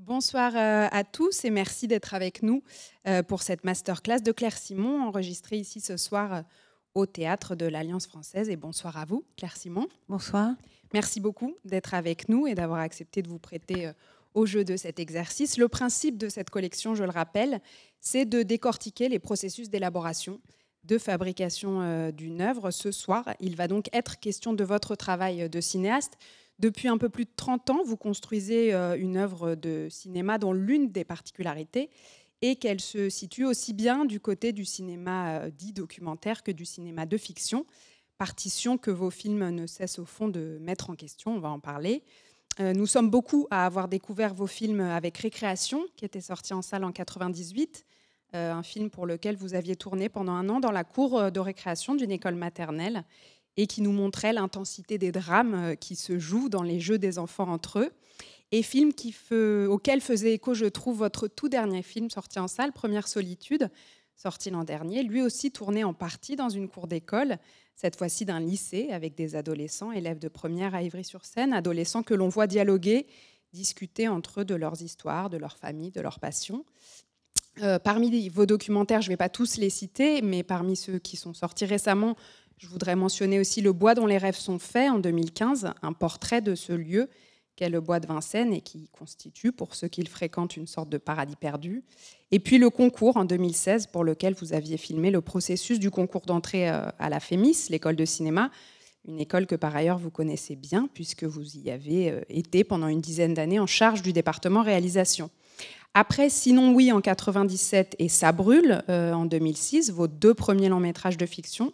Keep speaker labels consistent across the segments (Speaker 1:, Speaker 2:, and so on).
Speaker 1: Bonsoir à tous et merci d'être avec nous pour cette masterclass de Claire Simon, enregistrée ici ce soir au Théâtre de l'Alliance française. Et bonsoir à vous, Claire Simon.
Speaker 2: Bonsoir.
Speaker 1: Merci beaucoup d'être avec nous et d'avoir accepté de vous prêter au jeu de cet exercice. Le principe de cette collection, je le rappelle, c'est de décortiquer les processus d'élaboration, de fabrication d'une œuvre. Ce soir, il va donc être question de votre travail de cinéaste. Depuis un peu plus de 30 ans, vous construisez une œuvre de cinéma dont l'une des particularités est qu'elle se situe aussi bien du côté du cinéma dit documentaire que du cinéma de fiction, partition que vos films ne cessent au fond de mettre en question, on va en parler. Nous sommes beaucoup à avoir découvert vos films avec Récréation, qui était sorti en salle en 98, un film pour lequel vous aviez tourné pendant un an dans la cour de récréation d'une école maternelle et qui nous montrait l'intensité des drames qui se jouent dans les jeux des enfants entre eux. Et film auquel faisait écho, je trouve, votre tout dernier film sorti en salle, Première Solitude, sorti l'an dernier, lui aussi tourné en partie dans une cour d'école, cette fois-ci d'un lycée, avec des adolescents, élèves de première à Ivry-sur-Seine, adolescents que l'on voit dialoguer, discuter entre eux de leurs histoires, de leurs familles, de leurs passions. Parmi vos documentaires, je ne vais pas tous les citer, mais parmi ceux qui sont sortis récemment, je voudrais mentionner aussi Le bois dont les rêves sont faits, en 2015, un portrait de ce lieu qu'est le bois de Vincennes et qui constitue, pour ceux qui le fréquentent, une sorte de paradis perdu. Et puis Le concours, en 2016, pour lequel vous aviez filmé le processus du concours d'entrée à la FEMIS, l'école de cinéma, une école que par ailleurs vous connaissez bien, puisque vous y avez été pendant une dizaine d'années en charge du département réalisation. Après Sinon oui en 97 et Ça brûle en 2006, vos deux premiers longs métrages de fiction,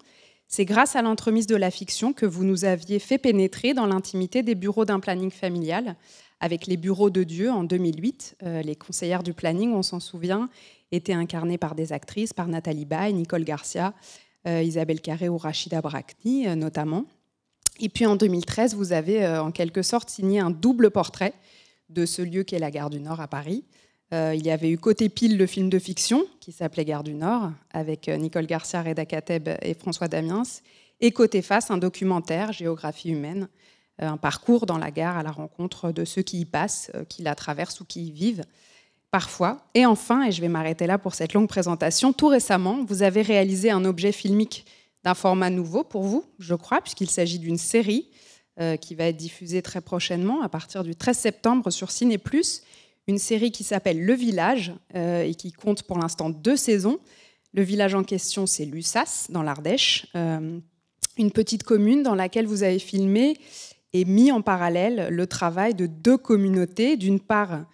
Speaker 1: c'est grâce à l'entremise de la fiction que vous nous aviez fait pénétrer dans l'intimité des bureaux d'un planning familial, avec les bureaux de Dieu en 2008. Les conseillères du planning, on s'en souvient, étaient incarnées par des actrices, par Nathalie Baye, Nicole Garcia, Isabelle Carré ou Rachida Brakni notamment. Et puis en 2013, vous avez en quelque sorte signé un double portrait de ce lieu qu'est la Gare du Nord à Paris. Il y avait eu Côté Pile, le film de fiction, qui s'appelait Gare du Nord, avec Nicole Garcia, Reda Kateb et François Damiens. Et Côté Face, un documentaire, Géographie humaine, un parcours dans la gare à la rencontre de ceux qui y passent, qui la traversent ou qui y vivent, parfois. Et enfin, et je vais m'arrêter là pour cette longue présentation, tout récemment, vous avez réalisé un objet filmique d'un format nouveau pour vous, je crois, puisqu'il s'agit d'une série qui va être diffusée très prochainement, à partir du 13 septembre sur Ciné+, une série qui s'appelle Le Village et qui compte pour l'instant 2 saisons. Le village en question, c'est Lussas, dans l'Ardèche, une petite commune dans laquelle vous avez filmé et mis en parallèle le travail de 2 communautés. D'une part,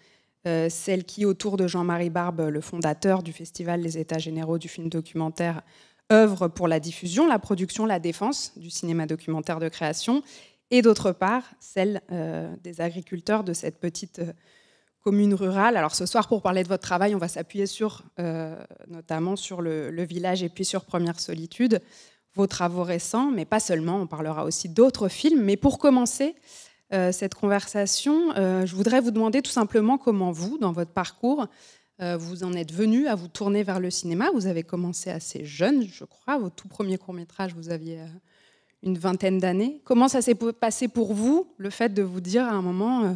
Speaker 1: celle qui, autour de Jean-Marie Barbe, le fondateur du Festival Les États généraux du film documentaire, œuvre pour la diffusion, la production, la défense du cinéma documentaire de création, et d'autre part, celle des agriculteurs de cette petite commune rurale. Alors ce soir, pour parler de votre travail, on va s'appuyer notamment sur le village et puis sur Première Solitude, vos travaux récents, mais pas seulement, on parlera aussi d'autres films. Mais pour commencer cette conversation, je voudrais vous demander tout simplement comment vous, dans votre parcours, vous en êtes venu à vous tourner vers le cinéma. Vous avez commencé assez jeune, je crois. Vos tout premiers courts-métrages, vous aviez une vingtaine d'années. Comment ça s'est passé pour vous, le fait de vous dire à un moment...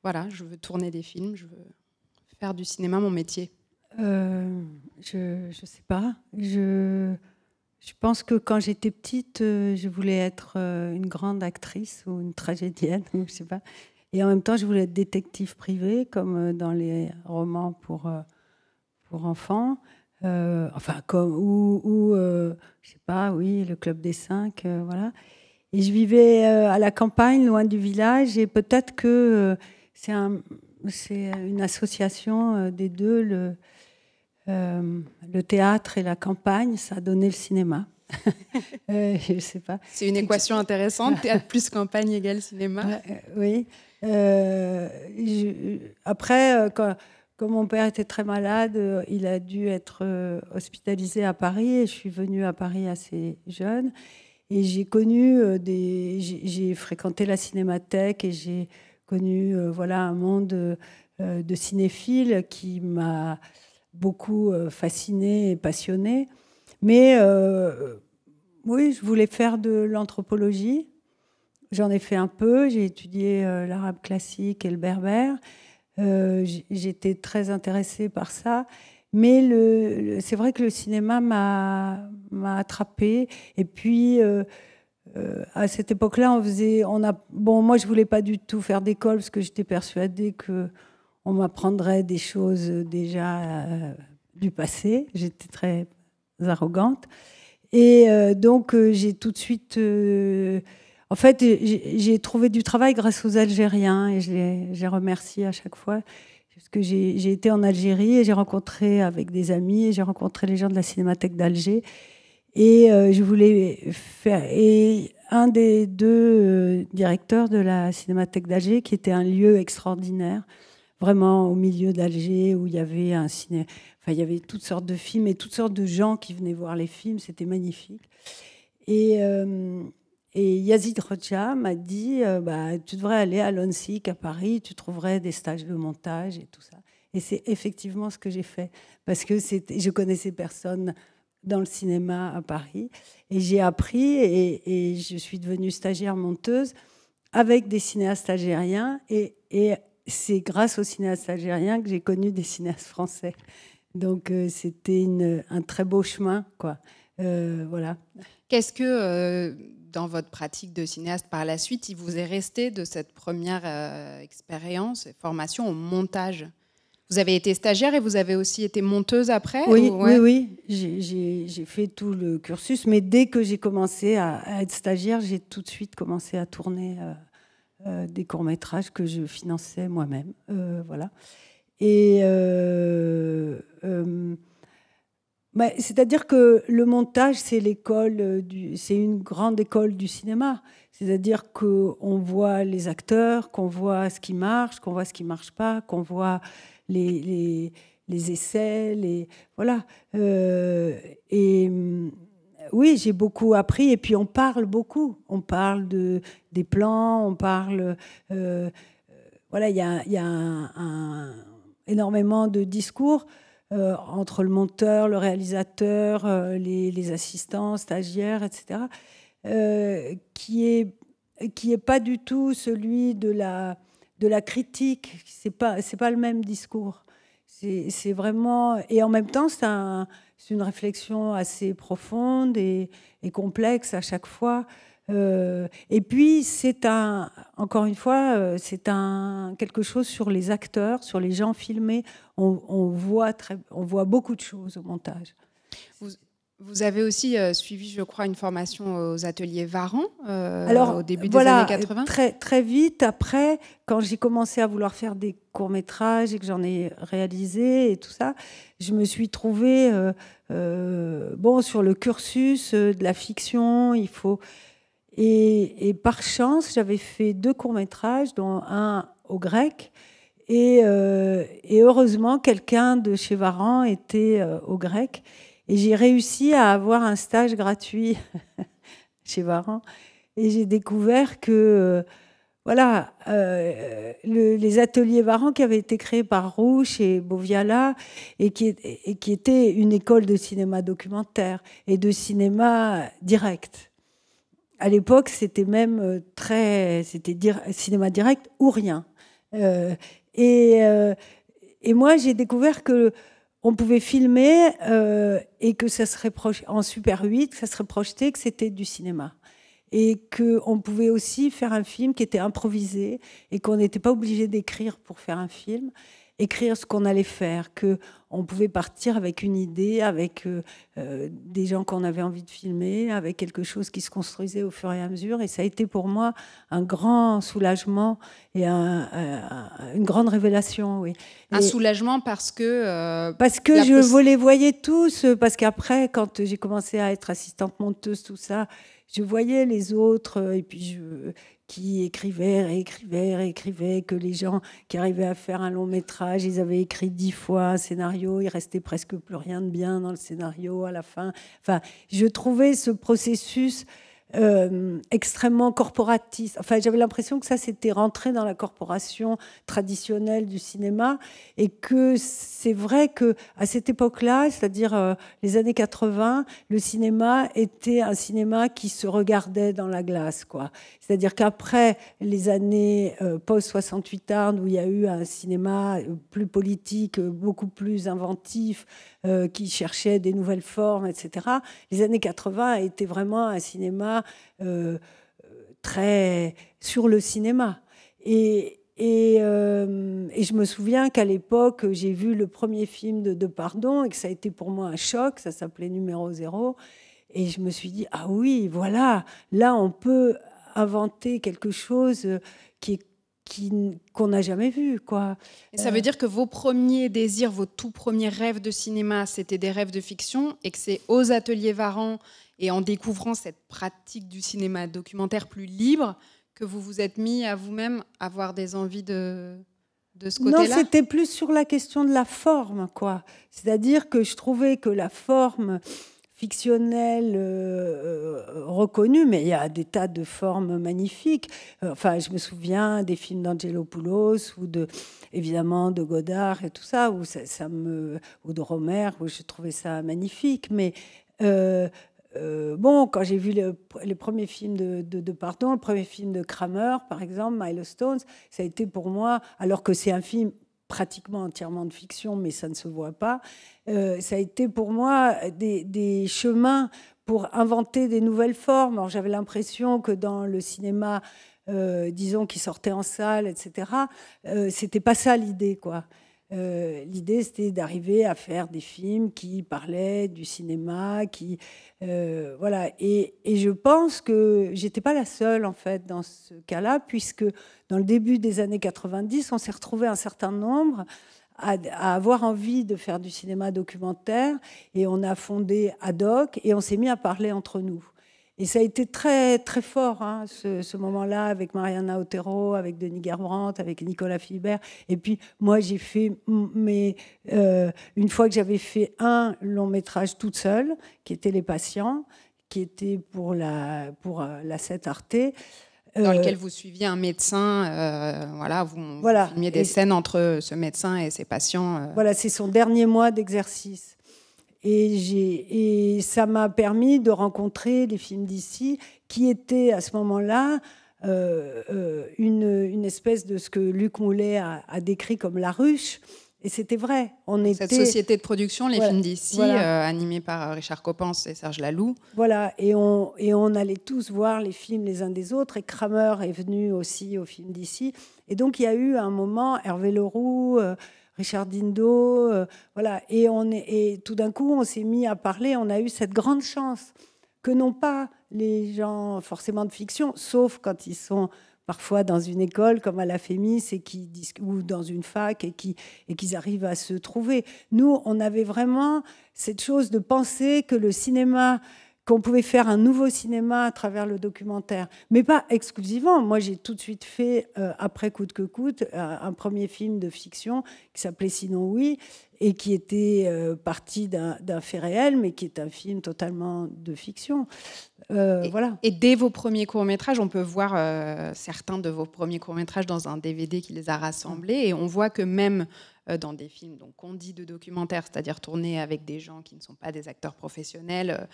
Speaker 1: voilà, je veux tourner des films, je veux faire du cinéma mon métier.
Speaker 2: Je sais pas. Je pense que quand j'étais petite, je voulais être une grande actrice ou une tragédienne, ou je sais pas. Et en même temps, je voulais être détective privé, comme dans les romans pour enfants. Enfin, je sais pas, oui, le Club des 5, voilà. Et je vivais à la campagne, loin du village, et peut-être que c'est une association des deux, le théâtre et la campagne, ça a donné le cinéma. Je sais pas.
Speaker 1: C'est une équation intéressante, théâtre plus campagne égale cinéma.
Speaker 2: Oui. Après, quand mon père était très malade, il a dû être hospitalisé à Paris, et je suis venue à Paris assez jeune. Et j'ai connu j'ai fréquenté la cinémathèque et j'ai connu un monde de cinéphiles qui m'a beaucoup fascinée et passionnée. Mais oui, je voulais faire de l'anthropologie. J'en ai fait un peu. J'ai étudié l'arabe classique et le berbère. J'étais très intéressée par ça. Mais c'est vrai que le cinéma m'a attrapée. Et puis, à cette époque-là, bon, moi, je voulais pas du tout faire d'école parce que j'étais persuadée qu'on m'apprendrait des choses déjà du passé. J'étais très arrogante. Et donc, j'ai tout de suite... en fait, j'ai trouvé du travail grâce aux Algériens et j'ai remercié à chaque fois. Parce que j'ai été en Algérie et j'ai rencontré avec des amis et j'ai rencontré les gens de la Cinémathèque d'Alger. Et je voulais faire... Et un des deux directeurs de la Cinémathèque d'Alger, qui était un lieu extraordinaire, vraiment au milieu d'Alger, où il y avait un ciné... Enfin, il y avait toutes sortes de films et toutes sortes de gens qui venaient voir les films. C'était magnifique. Et Yazid Roja m'a dit bah, tu devrais aller à l'ONSIC à Paris, tu trouverais des stages de montage et tout ça. Et c'est effectivement ce que j'ai fait. Parce que je connaissais personne dans le cinéma à Paris. Et j'ai appris et je suis devenue stagiaire monteuse avec des cinéastes algériens. Et c'est grâce aux cinéastes algériens que j'ai connu des cinéastes français. Donc c'était un très beau chemin, quoi. Voilà.
Speaker 1: Qu'est-ce que, dans votre pratique de cinéaste par la suite, il vous est resté de cette première expérience et formation au montage? Vous avez été stagiaire et vous avez aussi été monteuse après?
Speaker 2: Oui,
Speaker 1: ouais.
Speaker 2: oui. J'ai fait tout le cursus, mais dès que j'ai commencé à être stagiaire, j'ai tout de suite commencé à tourner des courts-métrages que je finançais moi-même. Voilà. Et c'est-à-dire que le montage, c'est une grande école du cinéma. C'est-à-dire qu'on voit les acteurs, qu'on voit ce qui marche, qu'on voit ce qui marche pas, qu'on voit les essais, voilà. Oui, j'ai beaucoup appris. Et puis on parle beaucoup. On parle des plans, on parle. Voilà, il y a énormément de discours. Entre le monteur, le réalisateur, les assistants, stagiaires, etc., qui est pas du tout celui de la critique. C'est pas le même discours. C'est vraiment... Et en même temps, c'est une réflexion assez profonde et complexe à chaque fois. Et puis, encore une fois, c'est quelque chose sur les acteurs, sur les gens filmés. On voit beaucoup de choses au montage.
Speaker 1: Vous avez aussi suivi, je crois, une formation aux ateliers Varan au début des années 80.
Speaker 2: Très vite après, quand j'ai commencé à vouloir faire des courts-métrages et que j'en ai réalisé et tout ça, je me suis trouvée sur le cursus de la fiction. Il faut... Et par chance, j'avais fait 2 courts-métrages, dont un au grec. Et heureusement, quelqu'un de chez Varan était au grec. Et j'ai réussi à avoir un stage gratuit chez Varan. Et j'ai découvert que les ateliers Varan, qui avaient été créés par Rouch et Boviala, et qui était une école de cinéma documentaire et de cinéma direct. À l'époque, c'était même cinéma direct ou rien. Et moi, j'ai découvert que on pouvait filmer et que ça serait en Super 8, que ça serait projeté, que c'était du cinéma. Et qu'on pouvait aussi faire un film qui était improvisé et qu'on n'était pas obligé d'écrire pour faire un film, écrire ce qu'on allait faire, qu'on pouvait partir avec une idée, avec des gens qu'on avait envie de filmer, avec quelque chose qui se construisait au fur et à mesure. Et ça a été pour moi un grand soulagement et une grande révélation. Oui.
Speaker 1: Un soulagement parce que...
Speaker 2: parce que je les voyais tous, parce qu'après, quand j'ai commencé à être assistante monteuse, tout ça, je voyais les autres et puis qui écrivaient, que les gens qui arrivaient à faire un long métrage, ils avaient écrit 10 fois un scénario, il restait presque plus rien de bien dans le scénario à la fin. Enfin, je trouvais ce processus extrêmement corporatiste. Enfin, j'avais l'impression que ça, c'était rentré dans la corporation traditionnelle du cinéma, et que c'est vrai que à cette époque-là, c'est-à-dire les années 80, le cinéma était un cinéma qui se regardait dans la glace, quoi. C'est-à-dire qu'après les années post-68 Ardes, où il y a eu un cinéma plus politique, beaucoup plus inventif, qui cherchait des nouvelles formes, etc., les années 80 étaient vraiment un cinéma très sur le cinéma. Et je me souviens qu'à l'époque, j'ai vu le premier film de Pardon et que ça a été pour moi un choc. Ça s'appelait Numéro 0. Et je me suis dit, ah oui, voilà, là, on peut inventer quelque chose qu'on n'a jamais vu, quoi.
Speaker 1: Et ça veut dire que vos premiers désirs, vos tout premiers rêves de cinéma, c'était des rêves de fiction, et que c'est aux ateliers Varan et en découvrant cette pratique du cinéma documentaire plus libre que vous vous êtes mis à vous-même avoir des envies de ce côté-là?
Speaker 2: Non, c'était plus sur la question de la forme, quoi. C'est-à-dire que je trouvais que la forme fictionnelle reconnue, mais il y a des tas de formes magnifiques. Enfin, je me souviens des films d'Angelopoulos ou évidemment de Godard et tout ça, ou de Romer, où je trouvais ça magnifique. Mais bon, quand j'ai vu les premiers films de Pardon, le premier film de Kramer, par exemple, Milestones, ça a été pour moi, alors que c'est un film pratiquement entièrement de fiction, mais ça ne se voit pas, ça a été pour moi des chemins pour inventer des nouvelles formes. Alors, j'avais l'impression que dans le cinéma, disons, qui sortait en salle, etc., c'était pas ça l'idée, quoi. L'idée, c'était d'arriver à faire des films qui parlaient du cinéma, voilà. Et je pense que j'étais pas la seule, en fait, dans ce cas-là, puisque dans le début des années 90, on s'est retrouvé un certain nombre à avoir envie de faire du cinéma documentaire, et on a fondé Ad-Hoc, et on s'est mis à parler entre nous. Et ça a été très, très fort, hein, ce moment-là, avec Mariana Otero, avec Denis Guerbrand, avec Nicolas Philibert. Et puis, moi, j'ai fait une fois que j'avais fait un long métrage toute seule, qui était Les Patients, qui était pour la 7 Arte.
Speaker 1: Dans lequel vous suiviez un médecin, vous filmiez des scènes entre ce médecin et ses patients.
Speaker 2: Voilà, c'est son dernier mois d'exercice. Et ça m'a permis de rencontrer les films d'ici, qui étaient à ce moment-là une espèce de ce que Luc Moulet a décrit comme la ruche. Et c'était vrai.
Speaker 1: Cette société de production, les films d'ici, animés par Richard Coppens et Serge Laloux.
Speaker 2: Voilà, et on allait tous voir les films les uns des autres. Et Kramer est venu aussi au film d'ici. Et donc, il y a eu un moment, Hervé Leroux, Richard Dindo, voilà. Et tout d'un coup, on s'est mis à parler. On a eu cette grande chance que n'ont pas les gens forcément de fiction, sauf quand ils sont parfois dans une école comme à la Fémis ou dans une fac et qu'ils arrivent à se trouver. Nous, on avait vraiment cette chose de penser que le cinéma, qu'on pouvait faire un nouveau cinéma à travers le documentaire, mais pas exclusivement. Moi, j'ai tout de suite fait, après Coûte que coûte, un premier film de fiction qui s'appelait Sinon oui, et qui était parti d'un fait réel, mais qui est un film totalement de fiction. Voilà.
Speaker 1: Et dès vos premiers courts-métrages, on peut voir certains de vos premiers courts-métrages dans un DVD qui les a rassemblés, et on voit que même dans des films qu'on dit de documentaires, c'est-à-dire tournés avec des gens qui ne sont pas des acteurs professionnels,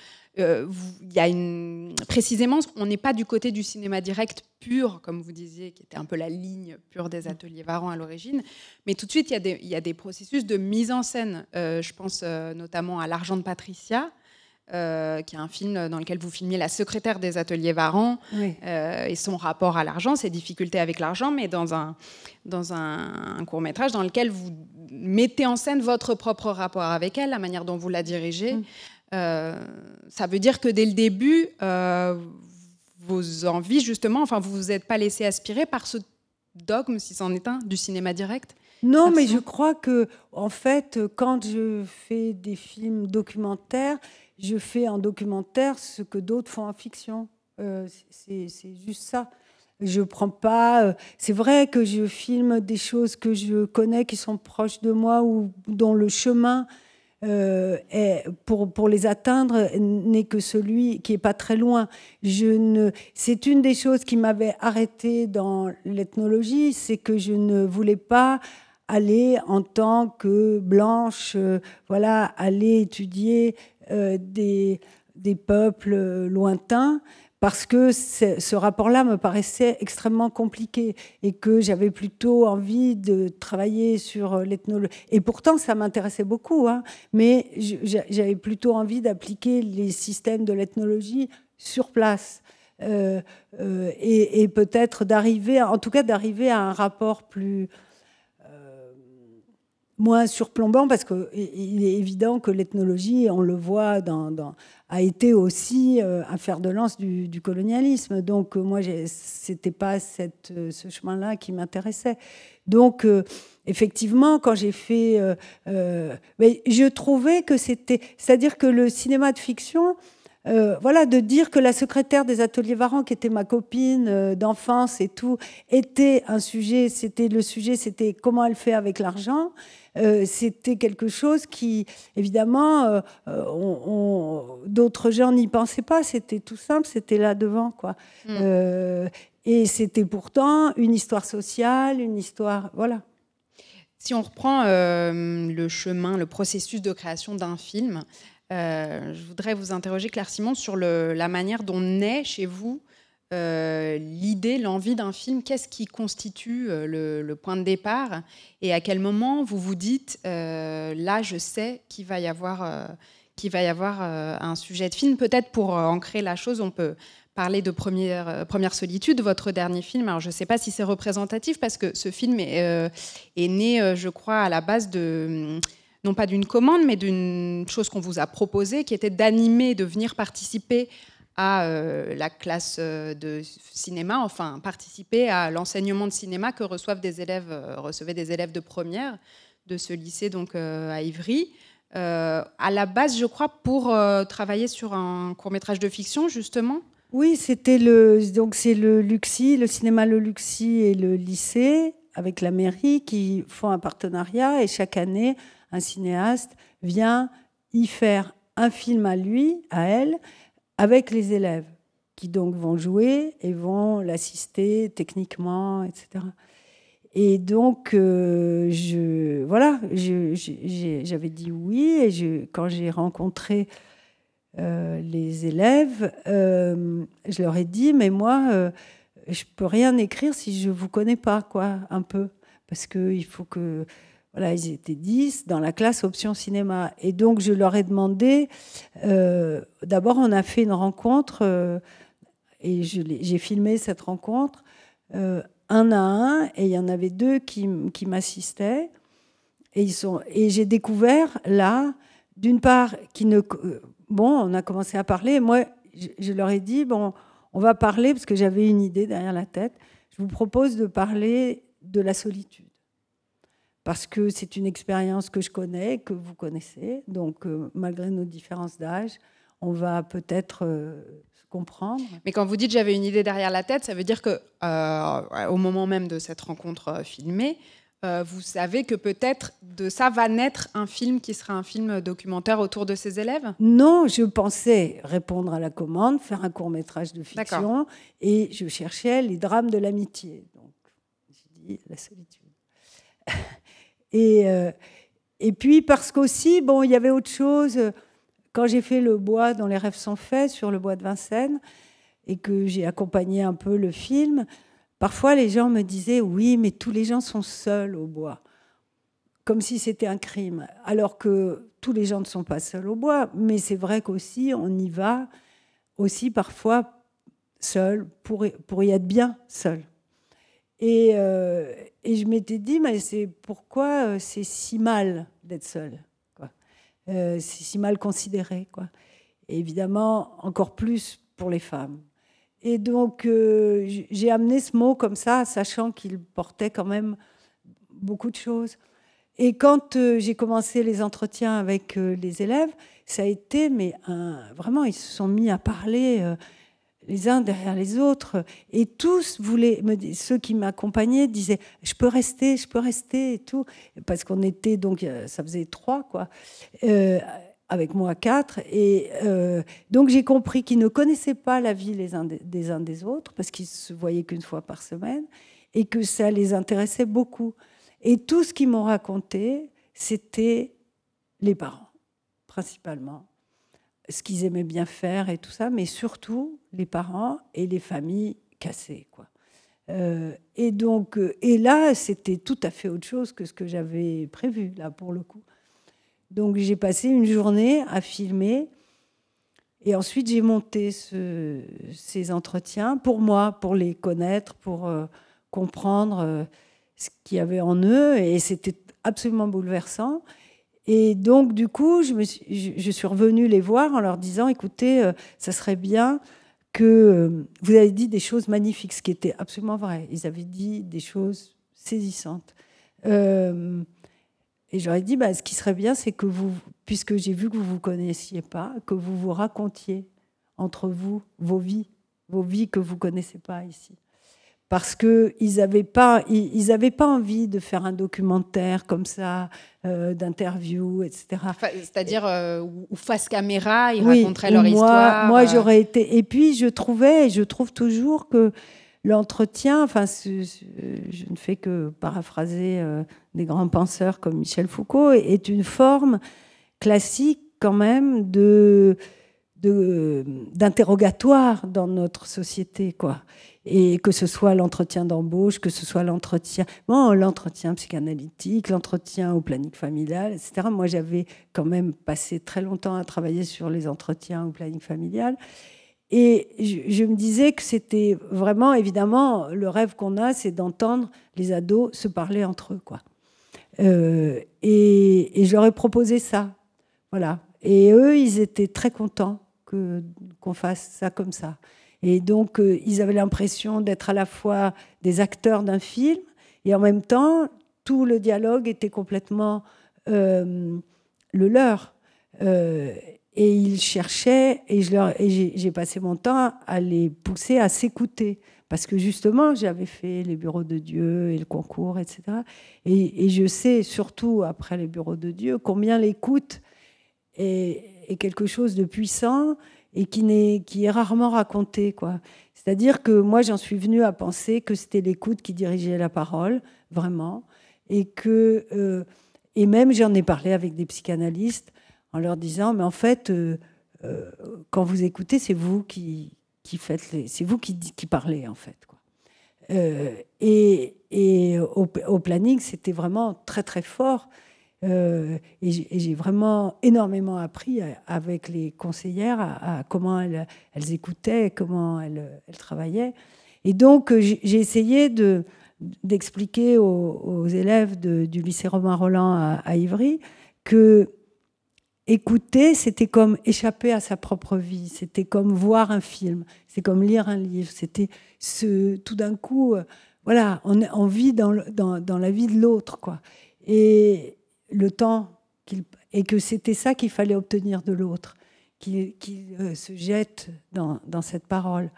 Speaker 1: précisément, on n'est pas du côté du cinéma direct pur, comme vous disiez, qui était un peu la ligne pure des ateliers Varan à l'origine, mais tout de suite, il y a des processus de mise en scène. Je pense notamment à L'Argent de Patricia, qui est un film dans lequel vous filmiez la secrétaire des ateliers Varan,
Speaker 2: oui.
Speaker 1: Et son rapport à l'argent, ses difficultés avec l'argent, mais dans un court-métrage dans lequel vous mettez en scène votre propre rapport avec elle, la manière dont vous la dirigez. Ça veut dire que dès le début, vos envies, justement, vous vous êtes pas laissé aspirer par ce dogme, si c'en est un, du cinéma direct?
Speaker 2: Non, mais je crois que, en fait, quand je fais des films documentaires, je fais en documentaire ce que d'autres font en fiction. C'est juste ça. Je prends pas. C'est vrai que je filme des choses que je connais, qui sont proches de moi ou dont le chemin pour les atteindre n'est que celui qui n'est pas très loin. C'est une des choses qui m'avait arrêtée dans l'ethnologie, c'est que je ne voulais pas aller en tant que blanche, voilà, aller étudier des peuples lointains, parce que ce rapport-là me paraissait extrêmement compliqué et que j'avais plutôt envie de travailler sur l'ethnologie. Et pourtant, ça m'intéressait beaucoup, hein, mais j'avais plutôt envie d'appliquer les systèmes de l'ethnologie sur place. Et peut-être d'arriver, en tout cas d'arriver à un rapport plus... moins surplombant, parce qu'il est évident que l'ethnologie, on le voit, a été aussi un fer de lance du colonialisme. Donc moi, c'était pas ce chemin-là qui m'intéressait. Donc effectivement, quand j'ai fait... mais je trouvais que c'était... C'est-à-dire que le cinéma de fiction... voilà, de dire que la secrétaire des ateliers Varan, qui était ma copine d'enfance et tout, était un sujet, c'était comment elle fait avec l'argent. C'était quelque chose qui, évidemment, d'autres gens n'y pensaient pas. C'était tout simple, c'était là devant, quoi. Et c'était pourtant une histoire sociale, une histoire, voilà.
Speaker 1: Si on reprend le chemin, le processus de création d'un film, je voudrais vous interroger, Claire Simon, sur la manière dont naît chez vous l'idée, l'envie d'un film. Qu'est-ce qui constitue le point de départ et à quel moment vous vous dites là, je sais qu'il va y avoir un sujet de film. Peut-être pour ancrer la chose, on peut parler de Première solitude, votre dernier film. Alors, je ne sais pas si c'est représentatif parce que ce film est né, je crois, à la base de... non pas d'une commande, mais d'une chose qu'on vous a proposée, qui était d'animer, de venir participer à la classe de cinéma, enfin participer à l'enseignement de cinéma que recevaient des élèves de première de ce lycée donc à Ivry. À la base, je crois, pour travailler sur un court-métrage de fiction, justement.
Speaker 2: Oui, c'est le Luxi, le cinéma Le Luxi et le lycée, avec la mairie, qui font un partenariat, et chaque année, un cinéaste vient y faire un film à lui, à elle, avec les élèves, qui donc vont jouer et vont l'assister techniquement, etc. Et donc, j'avais dit oui, et quand j'ai rencontré les élèves, je leur ai dit, mais moi, je peux rien écrire si je vous connais pas, quoi, un peu, parce qu'il faut que... Voilà, ils étaient 10 dans la classe option cinéma. Et donc, je leur ai demandé... D'abord, on a fait une rencontre et j'ai filmé cette rencontre un à un. Et il y en avait 2 qui m'assistaient. Et j'ai découvert, là, d'une part, on a commencé à parler. Et moi, je leur ai dit, bon, on va parler, parce que j'avais une idée derrière la tête. Je vous propose de parler de la solitude. Parce que c'est une expérience que je connais, que vous connaissez. Donc, malgré nos différences d'âge, on va peut-être se comprendre.
Speaker 1: Mais quand vous dites « j'avais une idée derrière la tête », ça veut dire qu'au moment même de cette rencontre filmée, vous savez que peut-être de ça va naître un film qui sera un film documentaire autour de ces élèves ?
Speaker 2: Non, je pensais répondre à la commande, faire un court-métrage de fiction, et je cherchais les drames de l'amitié. Donc, j'ai dit la solitude. Et puis parce qu'aussi, bon, il y avait autre chose. Quand j'ai fait Le bois dont les rêves sont faits, sur le bois de Vincennes, et que j'ai accompagné un peu le film, parfois les gens me disaient « oui, mais tous les gens sont seuls au bois », comme si c'était un crime. Alors que tous les gens ne sont pas seuls au bois, mais c'est vrai qu'aussi, on y va aussi parfois seul, pour y être bien seul. Et je m'étais dit, mais c'est pourquoi c'est si mal d'être seul, quoi. C'est si mal considéré, quoi. Et évidemment, encore plus pour les femmes. Et donc, j'ai amené ce mot comme ça, sachant qu'il portait quand même beaucoup de choses. Et quand j'ai commencé les entretiens avec les élèves, ça a été, mais vraiment, ils se sont mis à parler les uns derrière les autres, et tous voulaient, ceux qui m'accompagnaient disaient je peux rester et tout, parce qu'on était donc ça faisait 3 quoi, avec moi 4, et donc j'ai compris qu'ils ne connaissaient pas la vie les uns des uns des autres parce qu'ils se voyaient qu'une fois par semaine et que ça les intéressait beaucoup. Et tout ce qu'ils m'ont raconté, c'était les parents principalement, ce qu'ils aimaient bien faire et tout ça, mais surtout les parents et les familles cassées, quoi. Et donc, et là, c'était tout à fait autre chose que ce que j'avais prévu, là, pour le coup. Donc, j'ai passé une journée à filmer, et ensuite, j'ai monté ces entretiens pour moi, pour les connaître, pour comprendre ce qu'il y avait en eux, et c'était absolument bouleversant. Et donc, du coup, je suis revenue les voir en leur disant, écoutez, ça serait bien que vous avez dit des choses magnifiques, ce qui était absolument vrai. Ils avaient dit des choses saisissantes. Et j'aurais dit, ce qui serait bien, c'est que vous, puisque j'ai vu que vous ne vous connaissiez pas, que vous vous racontiez entre vous vos vies que vous ne connaissez pas ici. Parce qu'ils n'avaient pas envie de faire un documentaire comme ça, d'interview, etc.
Speaker 1: C'est-à-dire où face caméra, ils
Speaker 2: oui,
Speaker 1: raconteraient leur histoire.
Speaker 2: Moi, j'aurais été... Et puis, je trouve toujours que l'entretien, enfin, je ne fais que paraphraser des grands penseurs comme Michel Foucault, est une forme classique quand même d'interrogatoire dans notre société, quoi. Et que ce soit l'entretien d'embauche, que ce soit l'entretien psychanalytique, l'entretien au planning familial, etc. Moi, j'avais quand même passé très longtemps à travailler sur les entretiens au planning familial. Et je me disais que c'était vraiment, évidemment, le rêve qu'on a, c'est d'entendre les ados se parler entre eux, quoi. Et je leur ai proposé ça. Voilà. Et eux, ils étaient très contents qu'on fasse ça comme ça. Et donc, ils avaient l'impression d'être à la fois des acteurs d'un film, et en même temps, tout le dialogue était complètement le leur. Et ils cherchaient, et j'ai passé mon temps à les pousser à s'écouter. Parce que justement, j'avais fait les bureaux de Dieu et le concours, etc. Et je sais, surtout après les bureaux de Dieu, combien l'écoute est quelque chose de puissant et qui est rarement raconté, quoi. C'est-à-dire que moi, j'en suis venue à penser que c'était l'écoute qui dirigeait la parole, vraiment. Et même, j'en ai parlé avec des psychanalystes en leur disant, mais en fait, quand vous écoutez, c'est vous qui faites c'est vous qui parlez, en fait, quoi. Et au planning, c'était vraiment très, très fort. Et j'ai vraiment énormément appris avec les conseillères à comment elles écoutaient, comment elles travaillaient. Et donc, j'ai essayé d'expliquer aux élèves du lycée Romain Rolland à Ivry que écouter, c'était comme échapper à sa propre vie, c'était comme voir un film, c'est comme lire un livre, c'était tout d'un coup, voilà, on vit dans la vie de l'autre, quoi. Et le temps, et que c'était ça qu'il fallait obtenir de l'autre, qu'il se jette dans cette parole,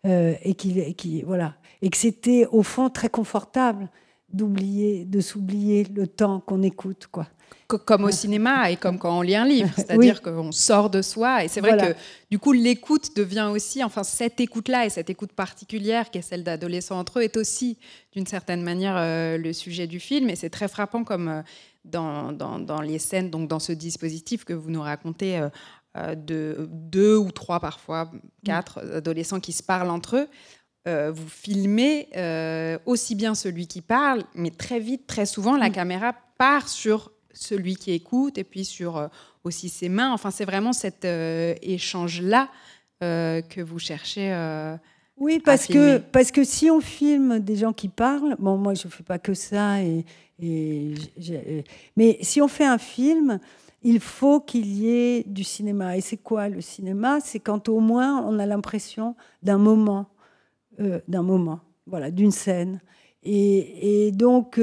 Speaker 2: voilà, et que c'était au fond très confortable de s'oublier le temps qu'on écoute, quoi.
Speaker 1: Comme au cinéma et comme quand on lit un livre, c'est-à-dire qu'on sort de soi. Et c'est vrai que du coup, l'écoute devient aussi, enfin cette écoute-là et cette écoute particulière qui est celle d'adolescents entre eux est aussi d'une certaine manière le sujet du film. Et c'est très frappant comme dans les scènes, donc dans ce dispositif que vous nous racontez, de 2 ou 3 parfois, 4 adolescents qui se parlent entre eux. Vous filmez aussi bien celui qui parle, mais très vite, très souvent, la caméra part sur celui qui écoute et puis sur aussi ses mains. Enfin, c'est vraiment cet échange-là que vous cherchez
Speaker 2: oui,
Speaker 1: à filmer.
Speaker 2: parce que si on filme des gens qui parlent, bon, moi, je ne fais pas que ça, mais si on fait un film, il faut qu'il y ait du cinéma. Et c'est quoi le cinéma? C'est quand au moins on a l'impression d'un moment, voilà, d'une scène. Et donc,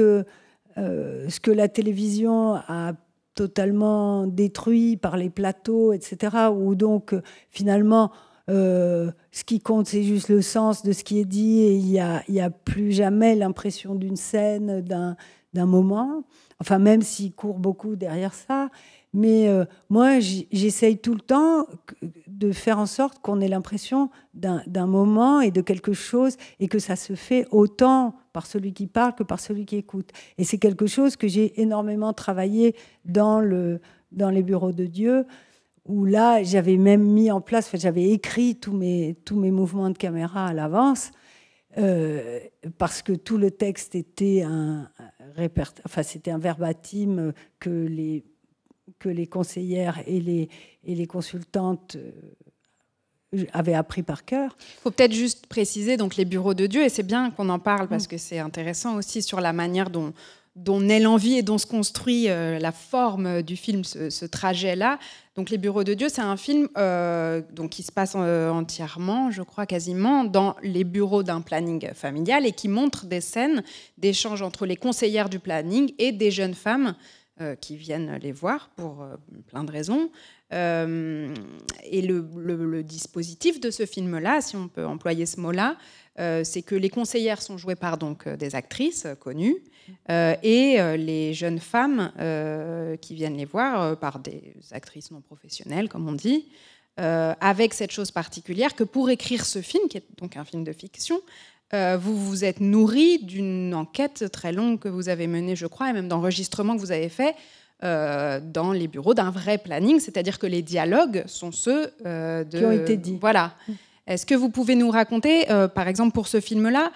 Speaker 2: ce que la télévision a totalement détruit par les plateaux, etc., où donc finalement ce qui compte, c'est juste le sens de ce qui est dit, et il y a plus jamais l'impression d'une scène, d'un moment. Enfin, même s'il court beaucoup derrière ça. Mais moi, j'essaye tout le temps de faire en sorte qu'on ait l'impression d'un moment et de quelque chose, et que ça se fait autant par celui qui parle que par celui qui écoute. Et c'est quelque chose que j'ai énormément travaillé dans les bureaux de Dieu, où là, j'avais même mis en place, enfin, j'avais écrit tous mes mouvements de caméra à l'avance, parce que tout le texte était c'était un verbatim que les conseillères et les consultantes avaient appris par cœur.
Speaker 1: Il faut peut-être juste préciser donc les bureaux de Dieu, et c'est bien qu'on en parle parce que c'est intéressant aussi sur la manière dont naît l'envie et dont se construit la forme du film, ce trajet-là. Donc les bureaux de Dieu, c'est un film donc qui se passe entièrement, je crois quasiment, dans les bureaux d'un planning familial, et qui montre des scènes d'échanges entre les conseillères du planning et des jeunes femmes qui viennent les voir pour plein de raisons. Et le dispositif de ce film-là, si on peut employer ce mot-là, c'est que les conseillères sont jouées par donc des actrices connues, et les jeunes femmes qui viennent les voir par des actrices non professionnelles, comme on dit, avec cette chose particulière que pour écrire ce film, qui est donc un film de fiction, vous vous êtes nourri d'une enquête très longue que vous avez menée, je crois, et même d'enregistrements que vous avez fait dans les bureaux d'un vrai planning, c'est-à-dire que les dialogues sont ceux
Speaker 2: qui ont été dits.
Speaker 1: Voilà. Est-ce que vous pouvez nous raconter, par exemple pour ce film-là,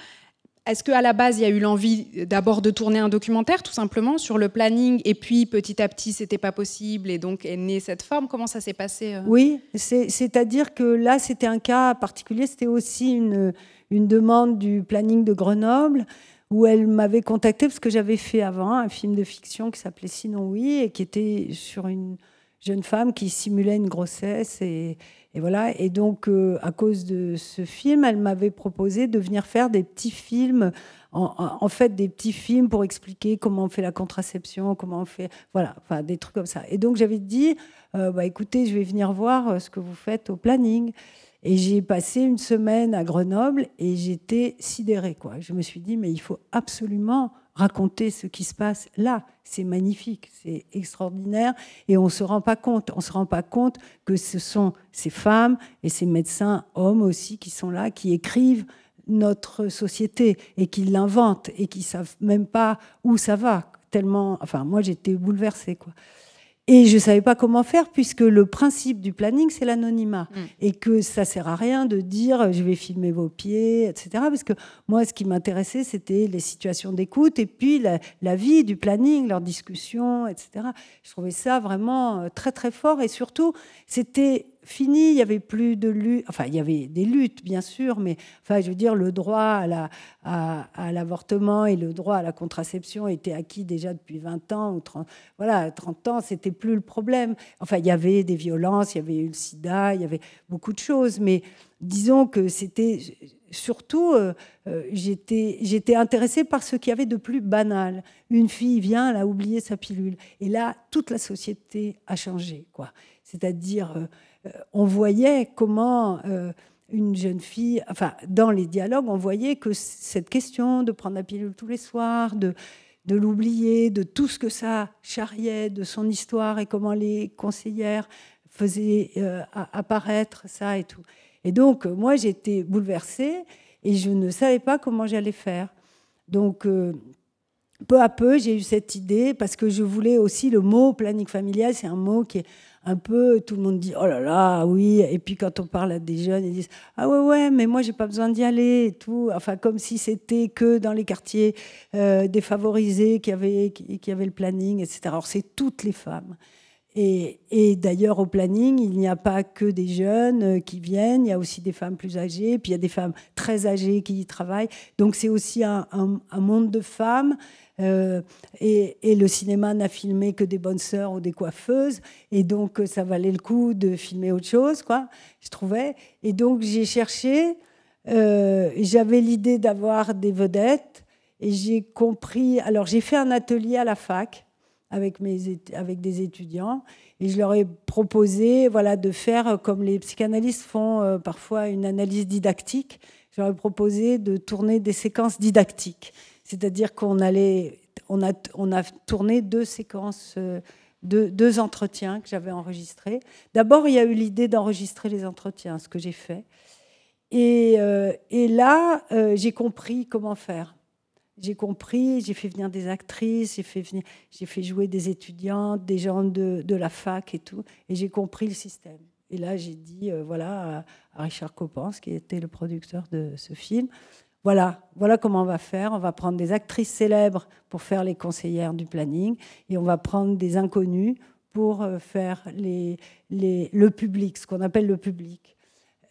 Speaker 1: est-ce qu'à la base, il y a eu l'envie d'abord de tourner un documentaire, tout simplement, sur le planning, et puis petit à petit, c'était pas possible, et donc est née cette forme? Comment ça s'est passé
Speaker 2: Oui, c'est-à-dire que là, c'était un cas particulier. C'était aussi une demande du planning de Grenoble, où elle m'avait contactée parce que j'avais fait avant un film de fiction qui s'appelait Sinon Oui, et qui était sur une jeune femme qui simulait une grossesse, et voilà. Et donc, à cause de ce film, elle m'avait proposé de venir faire des petits films, en fait, des petits films pour expliquer comment on fait la contraception, comment on fait, voilà, enfin, des trucs comme ça. Et donc, j'avais dit, écoutez, je vais venir voir ce que vous faites au planning. Et j'ai passé une semaine à Grenoble, et j'étais sidérée, quoi. Je me suis dit, mais il faut absolument raconter ce qui se passe là. C'est magnifique, c'est extraordinaire, et on ne se rend pas compte. On ne se rend pas compte que ce sont ces femmes et ces médecins, hommes aussi, qui sont là, qui écrivent notre société, et qui l'inventent, et qui ne savent même pas où ça va. Tellement, enfin, moi, j'étais bouleversée, quoi. Et je ne savais pas comment faire, puisque le principe du planning, c'est l'anonymat. Et que ça ne sert à rien de dire « je vais filmer vos pieds », etc. Parce que moi, ce qui m'intéressait, c'était les situations d'écoute, et puis la vie du planning, leurs discussions, etc. Je trouvais ça vraiment très, très fort. Et surtout, c'était fini, il n'y avait plus de lutte. Enfin, il y avait des luttes, bien sûr, mais enfin, je veux dire, le droit à l'avortement et le droit à la contraception étaient acquis déjà depuis 20 ans ou 30, voilà, 30 ans, c'était plus le problème. Enfin, il y avait des violences, il y avait eu le sida, il y avait beaucoup de choses, mais disons que c'était surtout, j'étais intéressée par ce qu'il y avait de plus banal. Une fille vient, elle a oublié sa pilule. Et là, toute la société a changé, quoi. C'est-à-dire, on voyait comment une jeune fille, enfin, dans les dialogues, on voyait que cette question de prendre la pilule tous les soirs, de l'oublier, de tout ce que ça charriait, de son histoire, et comment les conseillères faisaient apparaître ça et tout. Et donc, moi, j'étais bouleversée, et je ne savais pas comment j'allais faire. Donc, peu à peu, j'ai eu cette idée, parce que je voulais aussi, le mot planning familial, c'est un mot qui est un peu, tout le monde dit « oh là là, oui », et puis quand on parle à des jeunes, ils disent « ah ouais, mais moi, j'ai pas besoin d'y aller », et tout. Enfin, comme si c'était que dans les quartiers défavorisés qui avaient le planning, etc. Alors, c'est toutes les femmes. Et d'ailleurs, au planning, il n'y a pas que des jeunes qui viennent, il y a aussi des femmes plus âgées, puis il y a des femmes très âgées qui y travaillent. Donc, c'est aussi un monde de femmes. Et le cinéma n'a filmé que des bonnes sœurs ou des coiffeuses. Et donc, ça valait le coup de filmer autre chose, quoi, je trouvais. Et donc, j'ai cherché. J'avais l'idée d'avoir des vedettes. Et j'ai compris... Alors, j'ai fait un atelier à la fac avec des étudiants. Et je leur ai proposé voilà, de faire, comme les psychanalystes font parfois une analyse didactique, je leur ai proposé de tourner des séquences didactiques. C'est-à-dire qu'on a tourné 2 séquences, 2 entretiens que j'avais enregistrés. D'abord, il y a eu l'idée d'enregistrer les entretiens, ce que j'ai fait. Et là, j'ai compris comment faire. J'ai compris, j'ai fait venir des actrices, j'ai fait jouer des étudiants, des gens de la fac et tout, et j'ai compris le système. Et là, j'ai dit, voilà, à Richard Coppens, qui était le producteur de ce film, voilà comment on va faire. On va prendre des actrices célèbres pour faire les conseillères du planning, et on va prendre des inconnus pour faire le public, ce qu'on appelle le public.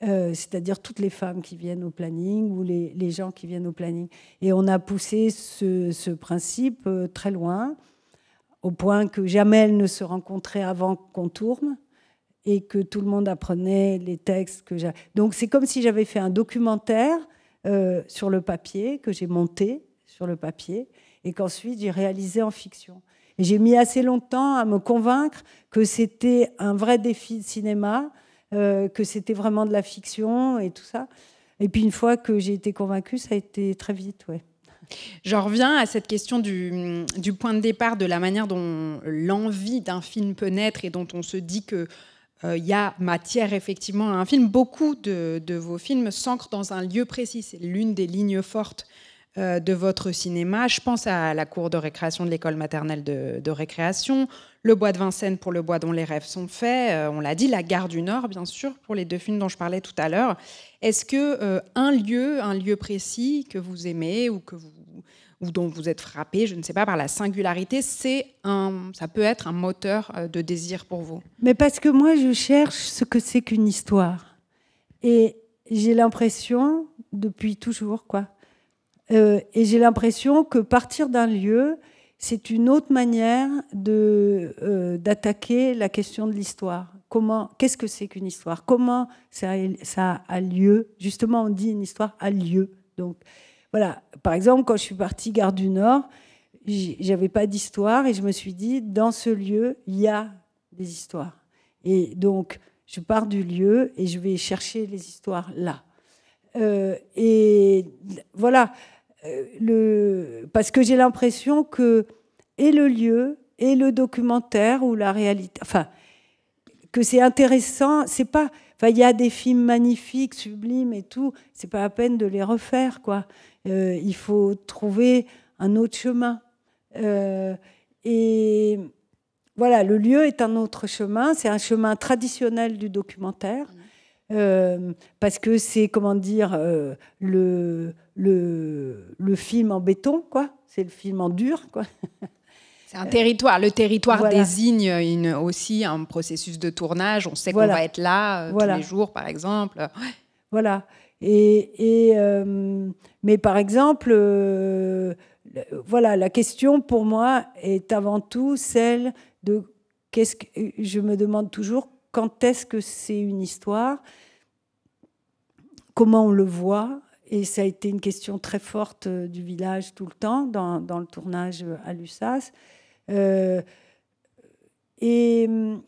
Speaker 2: C'est-à-dire toutes les femmes qui viennent au planning ou les gens qui viennent au planning. Et on a poussé ce principe très loin, au point que jamais elles ne se rencontraient avant qu'on tourne et que tout le monde apprenait les textes que j'avais. Donc c'est comme si j'avais fait un documentaire sur le papier, que j'ai monté sur le papier, et qu'ensuite j'ai réalisé en fiction. Et j'ai mis assez longtemps à me convaincre que c'était un vrai défi de cinéma, que c'était vraiment de la fiction et tout ça. Et puis une fois que j'ai été convaincue, ça a été très vite, ouais.
Speaker 1: J'en reviens à cette question du point de départ, de la manière dont l'envie d'un film peut naître et dont on se dit qu'il y a matière effectivement à un film. Beaucoup de vos films s'ancrent dans un lieu précis. C'est l'une des lignes fortes de votre cinéma. Je pense à la cour de récréation de l'école maternelle de récréation, le bois de Vincennes pour le bois dont les rêves sont faits, on l'a dit, la gare du Nord, bien sûr, pour les 2 films dont je parlais tout à l'heure. Est-ce que un lieu précis que vous aimez ou dont vous êtes frappé, je ne sais pas, par la singularité, ça peut être un moteur de désir pour vous?
Speaker 2: Mais parce que moi, je cherche ce que c'est qu'une histoire. Et j'ai l'impression, depuis toujours, et j'ai l'impression que partir d'un lieu, c'est une autre manière d'attaquer la question de l'histoire. Qu'est-ce que c'est qu'une histoire? Comment ça a lieu? Justement, on dit une histoire a lieu. Donc, voilà. Par exemple, quand je suis partie Gare du Nord, j'avais pas d'histoire et je me suis dit, dans ce lieu, il y a des histoires. Et donc, je pars du lieu et je vais chercher les histoires là. Et voilà. Parce que j'ai l'impression que et le lieu et le documentaire ou la réalité, enfin, que c'est intéressant. C'est pas, enfin, il y a des films magnifiques, sublimes et tout. C'est pas la peine de les refaire, quoi. Il faut trouver un autre chemin. Et voilà, le lieu est un autre chemin. C'est un chemin traditionnel du documentaire. Parce que c'est, comment dire, le film en béton, quoi. C'est le film en dur, quoi.
Speaker 1: C'est un territoire. Le territoire
Speaker 2: voilà.
Speaker 1: désigne aussi un processus de tournage. On sait qu'on va être là tous les jours, par exemple. Ouais.
Speaker 2: Voilà. Mais par exemple, voilà, la question pour moi est avant tout celle de je me demande toujours quand est-ce que c'est une histoire, comment on le voit, et ça a été une question très forte du village tout le temps dans le tournage à Lussas. Et le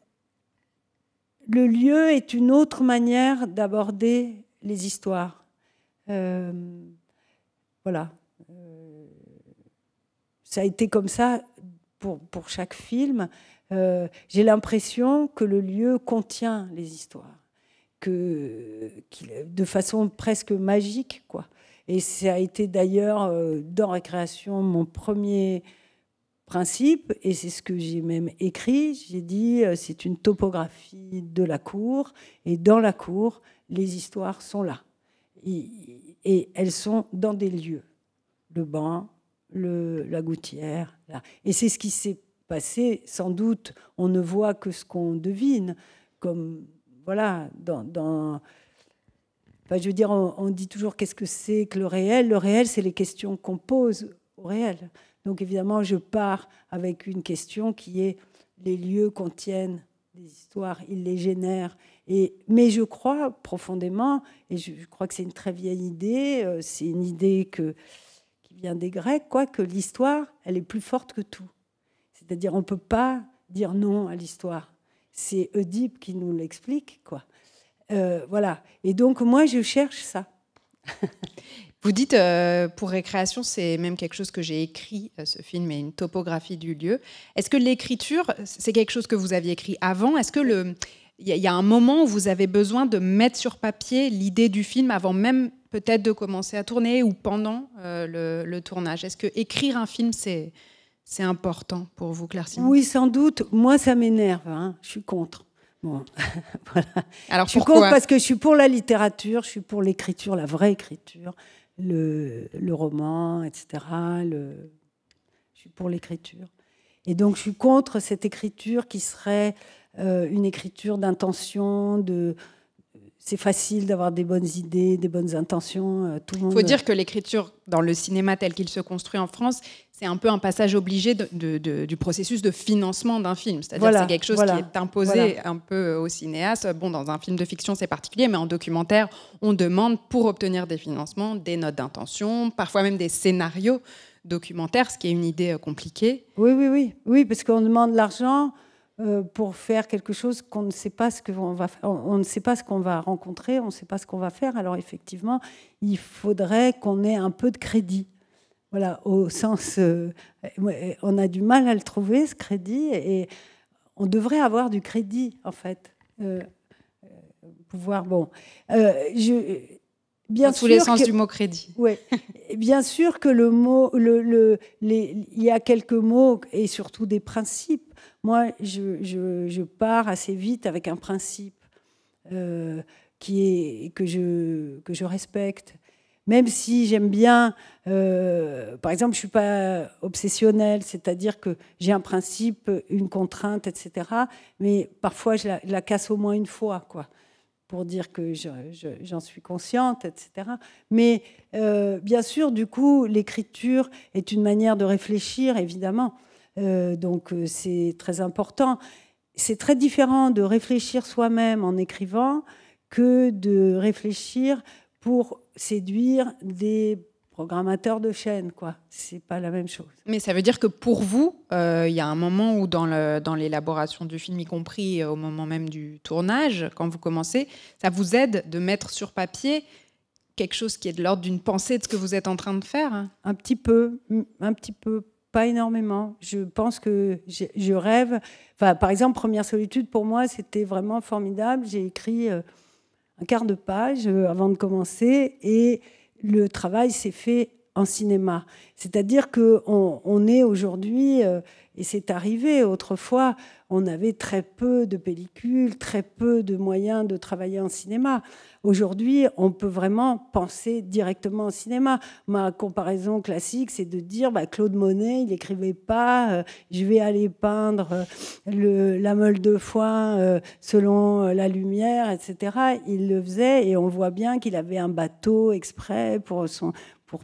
Speaker 2: lieu est une autre manière d'aborder les histoires. Voilà. Ça a été comme ça pour chaque film. J'ai l'impression que le lieu contient les histoires, de façon presque magique, quoi. Et ça a été d'ailleurs dans Récréation mon premier principe, et c'est ce que j'ai même écrit. J'ai dit c'est une topographie de la cour, et dans la cour, les histoires sont là. Et elles sont dans des lieux. Le banc, la gouttière. Là. Et c'est ce qui s'est passé. Sans doute, on ne voit que ce qu'on devine. Comme, voilà, enfin, je veux dire, on dit toujours qu'est-ce que c'est que le réel. Le réel, c'est les questions qu'on pose au réel. Donc, évidemment, je pars avec une question qui est les lieux contiennent des histoires, ils les génèrent. Mais je crois profondément, et je crois que c'est une très vieille idée, c'est une idée qui vient des Grecs, quoi, que l'histoire, elle est plus forte que tout. C'est-à-dire, on ne peut pas dire non à l'histoire. C'est Oedipe qui nous l'explique, quoi. Voilà. Et donc, moi, je cherche ça.
Speaker 1: Vous dites, pour Récréation, c'est même quelque chose que j'ai écrit, ce film, et une topographie du lieu. Est-ce que l'écriture, c'est quelque chose que vous aviez écrit avant? Est-ce que il y a un moment où vous avez besoin de mettre sur papier l'idée du film avant même peut-être de commencer à tourner ou pendant le tournage? Est-ce que écrire un film, c'est important pour vous, Claire Simon?
Speaker 2: Oui, sans doute. Moi, ça m'énerve. Hein. Je suis contre. Bon, voilà.
Speaker 1: Alors
Speaker 2: je suis
Speaker 1: pourquoi?
Speaker 2: contre parce que je suis pour la littérature, je suis pour l'écriture, la vraie écriture, le roman, etc. Je suis pour l'écriture. Et donc, je suis contre cette écriture qui serait une écriture d'intention, c'est facile d'avoir des bonnes idées, des bonnes intentions. Tout le monde...
Speaker 1: Il faut dire que l'écriture dans le cinéma tel qu'il se construit en France, c'est un peu un passage obligé du processus de financement d'un film. C'est-à-dire que c'est quelque chose qui est imposé un peu aux cinéastes. Bon, dans un film de fiction, c'est particulier, mais en documentaire, on demande, pour obtenir des financements, des notes d'intention, parfois même des scénarios documentaires, ce qui est une idée compliquée.
Speaker 2: Oui, parce qu'on demande l'argent pour faire quelque chose qu'on ne sait pas ce qu'on va faire. On ne sait pas ce qu'on va rencontrer, on ne sait pas ce qu'on va faire. Alors effectivement, il faudrait qu'on ait un peu de crédit. Voilà, au sens, on a du mal à le trouver, ce crédit, et on devrait avoir du crédit, en fait. Pouvoir, bon.
Speaker 1: Bien dans tous les sens du mot crédit.
Speaker 2: Oui, bien sûr que le mot, il y a quelques mots et surtout des principes. Moi, je pars assez vite avec un principe que je respecte. Même si j'aime bien, par exemple, je ne suis pas obsessionnelle, c'est-à-dire que j'ai un principe, une contrainte, etc. Mais parfois, je la casse au moins une fois, quoi, pour dire que j'en suis consciente, etc. Mais bien sûr, du coup, l'écriture est une manière de réfléchir, évidemment. Donc, c'est très important. C'est très différent de réfléchir soi-même en écrivant que de réfléchir pour séduire des programmateurs de chaîne, quoi. C'est pas la même chose.
Speaker 1: Mais ça veut dire que pour vous, il y a un moment où dans l'élaboration du film, y compris au moment même du tournage, quand vous commencez, ça vous aide de mettre sur papier quelque chose qui est de l'ordre d'une pensée de ce que vous êtes en train de faire?
Speaker 2: Un petit peu, pas énormément. Je pense que je rêve. Enfin, par exemple, Première solitude, pour moi, c'était vraiment formidable. J'ai écrit un quart de page avant de commencer et le travail s'est fait en cinéma. C'est-à-dire qu'on est aujourd'hui, et c'est arrivé autrefois, on avait très peu de pellicules, très peu de moyens de travailler en cinéma. Aujourd'hui, on peut vraiment penser directement au cinéma. Ma comparaison classique, c'est de dire Claude Monet, il n'écrivait pas je vais aller peindre la meule de foin selon la lumière, etc. Il le faisait et on voit bien qu'il avait un bateau exprès pour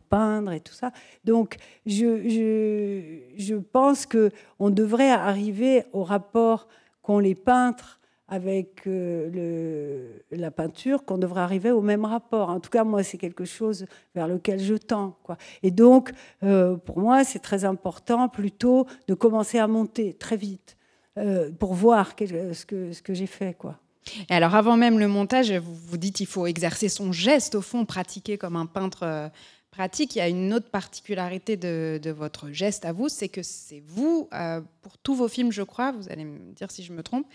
Speaker 2: peindre et tout ça. Donc, je pense qu'on devrait arriver au rapport qu'ont les peintres avec la peinture, qu'on devrait arriver au même rapport. En tout cas, moi, c'est quelque chose vers lequel je tends, quoi. Et donc, pour moi, c'est très important plutôt de commencer à monter très vite pour voir ce que j'ai fait, quoi.
Speaker 1: Et alors, avant même le montage, vous dites qu'il faut exercer son geste, au fond, pratiquer comme un peintre pratique. Il y a une autre particularité de votre geste à vous, c'est que c'est vous, pour tous vos films, je crois, vous allez me dire si je me trompe,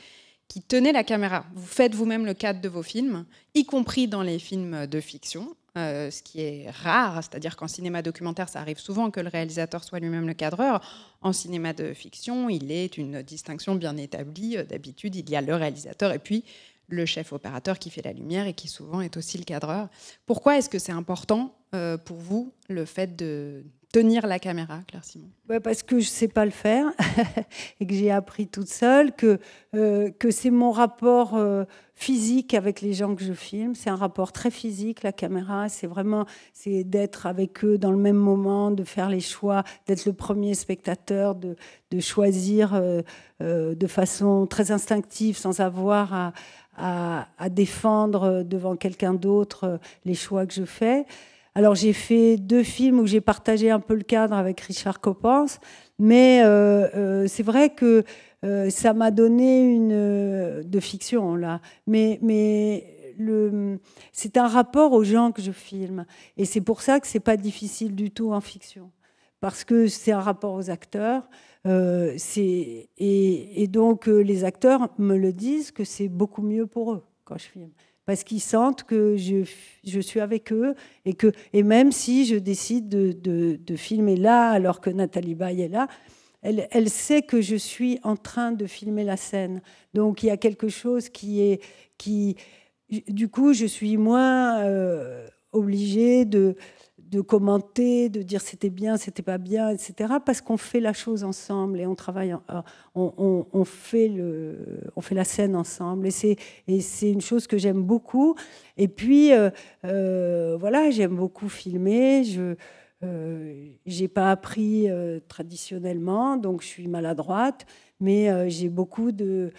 Speaker 1: qui tenez la caméra. Vous faites vous-même le cadre de vos films, y compris dans les films de fiction, ce qui est rare, c'est-à-dire qu'en cinéma documentaire, ça arrive souvent que le réalisateur soit lui-même le cadreur. En cinéma de fiction, il est une distinction bien établie. D'habitude, il y a le réalisateur et puis le chef opérateur qui fait la lumière et qui souvent est aussi le cadreur. Pourquoi est-ce que c'est important pour vous, le fait de tenir la caméra, Claire Simon?
Speaker 2: Parce que je ne sais pas le faire et que j'ai appris toute seule, que c'est mon rapport physique avec les gens que je filme. C'est un rapport très physique, la caméra. C'est d'être avec eux dans le même moment, de faire les choix, d'être le premier spectateur, de choisir de façon très instinctive, sans avoir à défendre devant quelqu'un d'autre les choix que je fais. Alors j'ai fait 2 films où j'ai partagé un peu le cadre avec Richard Coppens, mais c'est vrai que ça m'a donné de fiction là, mais c'est un rapport aux gens que je filme, et c'est pour ça que c'est pas difficile du tout en fiction, parce que c'est un rapport aux acteurs. Et donc les acteurs me le disent que c'est beaucoup mieux pour eux quand je filme, parce qu'ils sentent que je suis avec eux, et même si je décide de filmer là alors que Nathalie Baye est là, elle sait que je suis en train de filmer la scène. Donc il y a quelque chose du coup, je suis moins obligée de commenter, de dire c'était bien, c'était pas bien, etc. Parce qu'on fait la chose ensemble et on travaille, on fait la scène ensemble. Et c'est une chose que j'aime beaucoup. Et puis, voilà, j'aime beaucoup filmer. Je n'ai pas appris traditionnellement, donc je suis maladroite, mais j'ai beaucoup de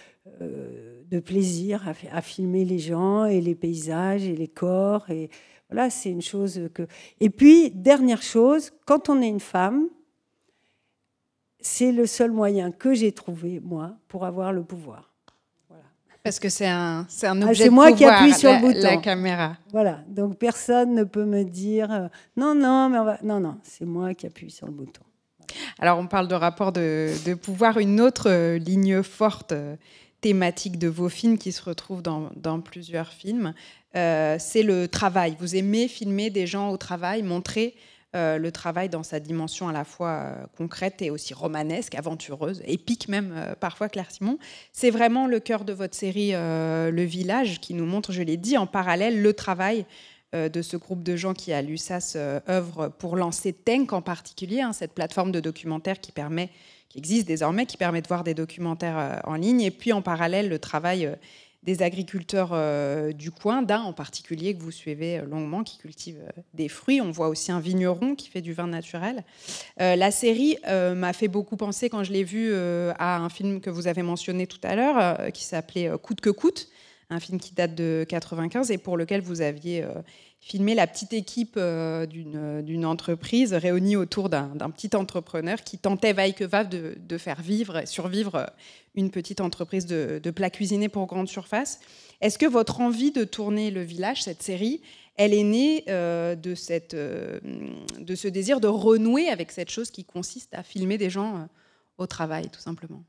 Speaker 2: plaisir à filmer les gens et les paysages et les corps. Et voilà, c'est une chose que... Et puis, dernière chose, quand on est une femme, c'est le seul moyen que j'ai trouvé, moi, pour avoir le pouvoir. Voilà.
Speaker 1: Parce que c'est un objet de
Speaker 2: moi
Speaker 1: pouvoir,
Speaker 2: qui appuie sur le bouton.
Speaker 1: La caméra.
Speaker 2: Voilà, donc personne ne peut me dire non, non, mais non, c'est moi qui appuie sur le bouton.
Speaker 1: Alors, on parle de rapport de pouvoir. Une autre ligne forte thématique de vos films qui se retrouve dans plusieurs films, c'est le travail. Vous aimez filmer des gens au travail, montrer le travail dans sa dimension à la fois concrète et aussi romanesque, aventureuse, épique même parfois, Claire Simon. C'est vraiment le cœur de votre série Le Village qui nous montre, je l'ai dit, en parallèle le travail de ce groupe de gens qui, à l'USAS, œuvrent pour lancer Tenk en particulier, cette plateforme de documentaires qui existe désormais, qui permet de voir des documentaires en ligne. Et puis en parallèle, le travail des agriculteurs du coin, d'un en particulier que vous suivez longuement, qui cultive des fruits. On voit aussi un vigneron qui fait du vin naturel. La série m'a fait beaucoup penser, quand je l'ai vue, à un film que vous avez mentionné tout à l'heure, qui s'appelait Coûte que coûte, un film qui date de 95 et pour lequel vous aviez filmé la petite équipe d'une entreprise réunie autour d'un petit entrepreneur qui tentait vaille que va de faire survivre une petite entreprise de plats cuisinés pour grande surface. Est-ce que votre envie de tourner Le Village, cette série, elle est née de ce désir de renouer avec cette chose qui consiste à filmer des gens au travail, tout simplement?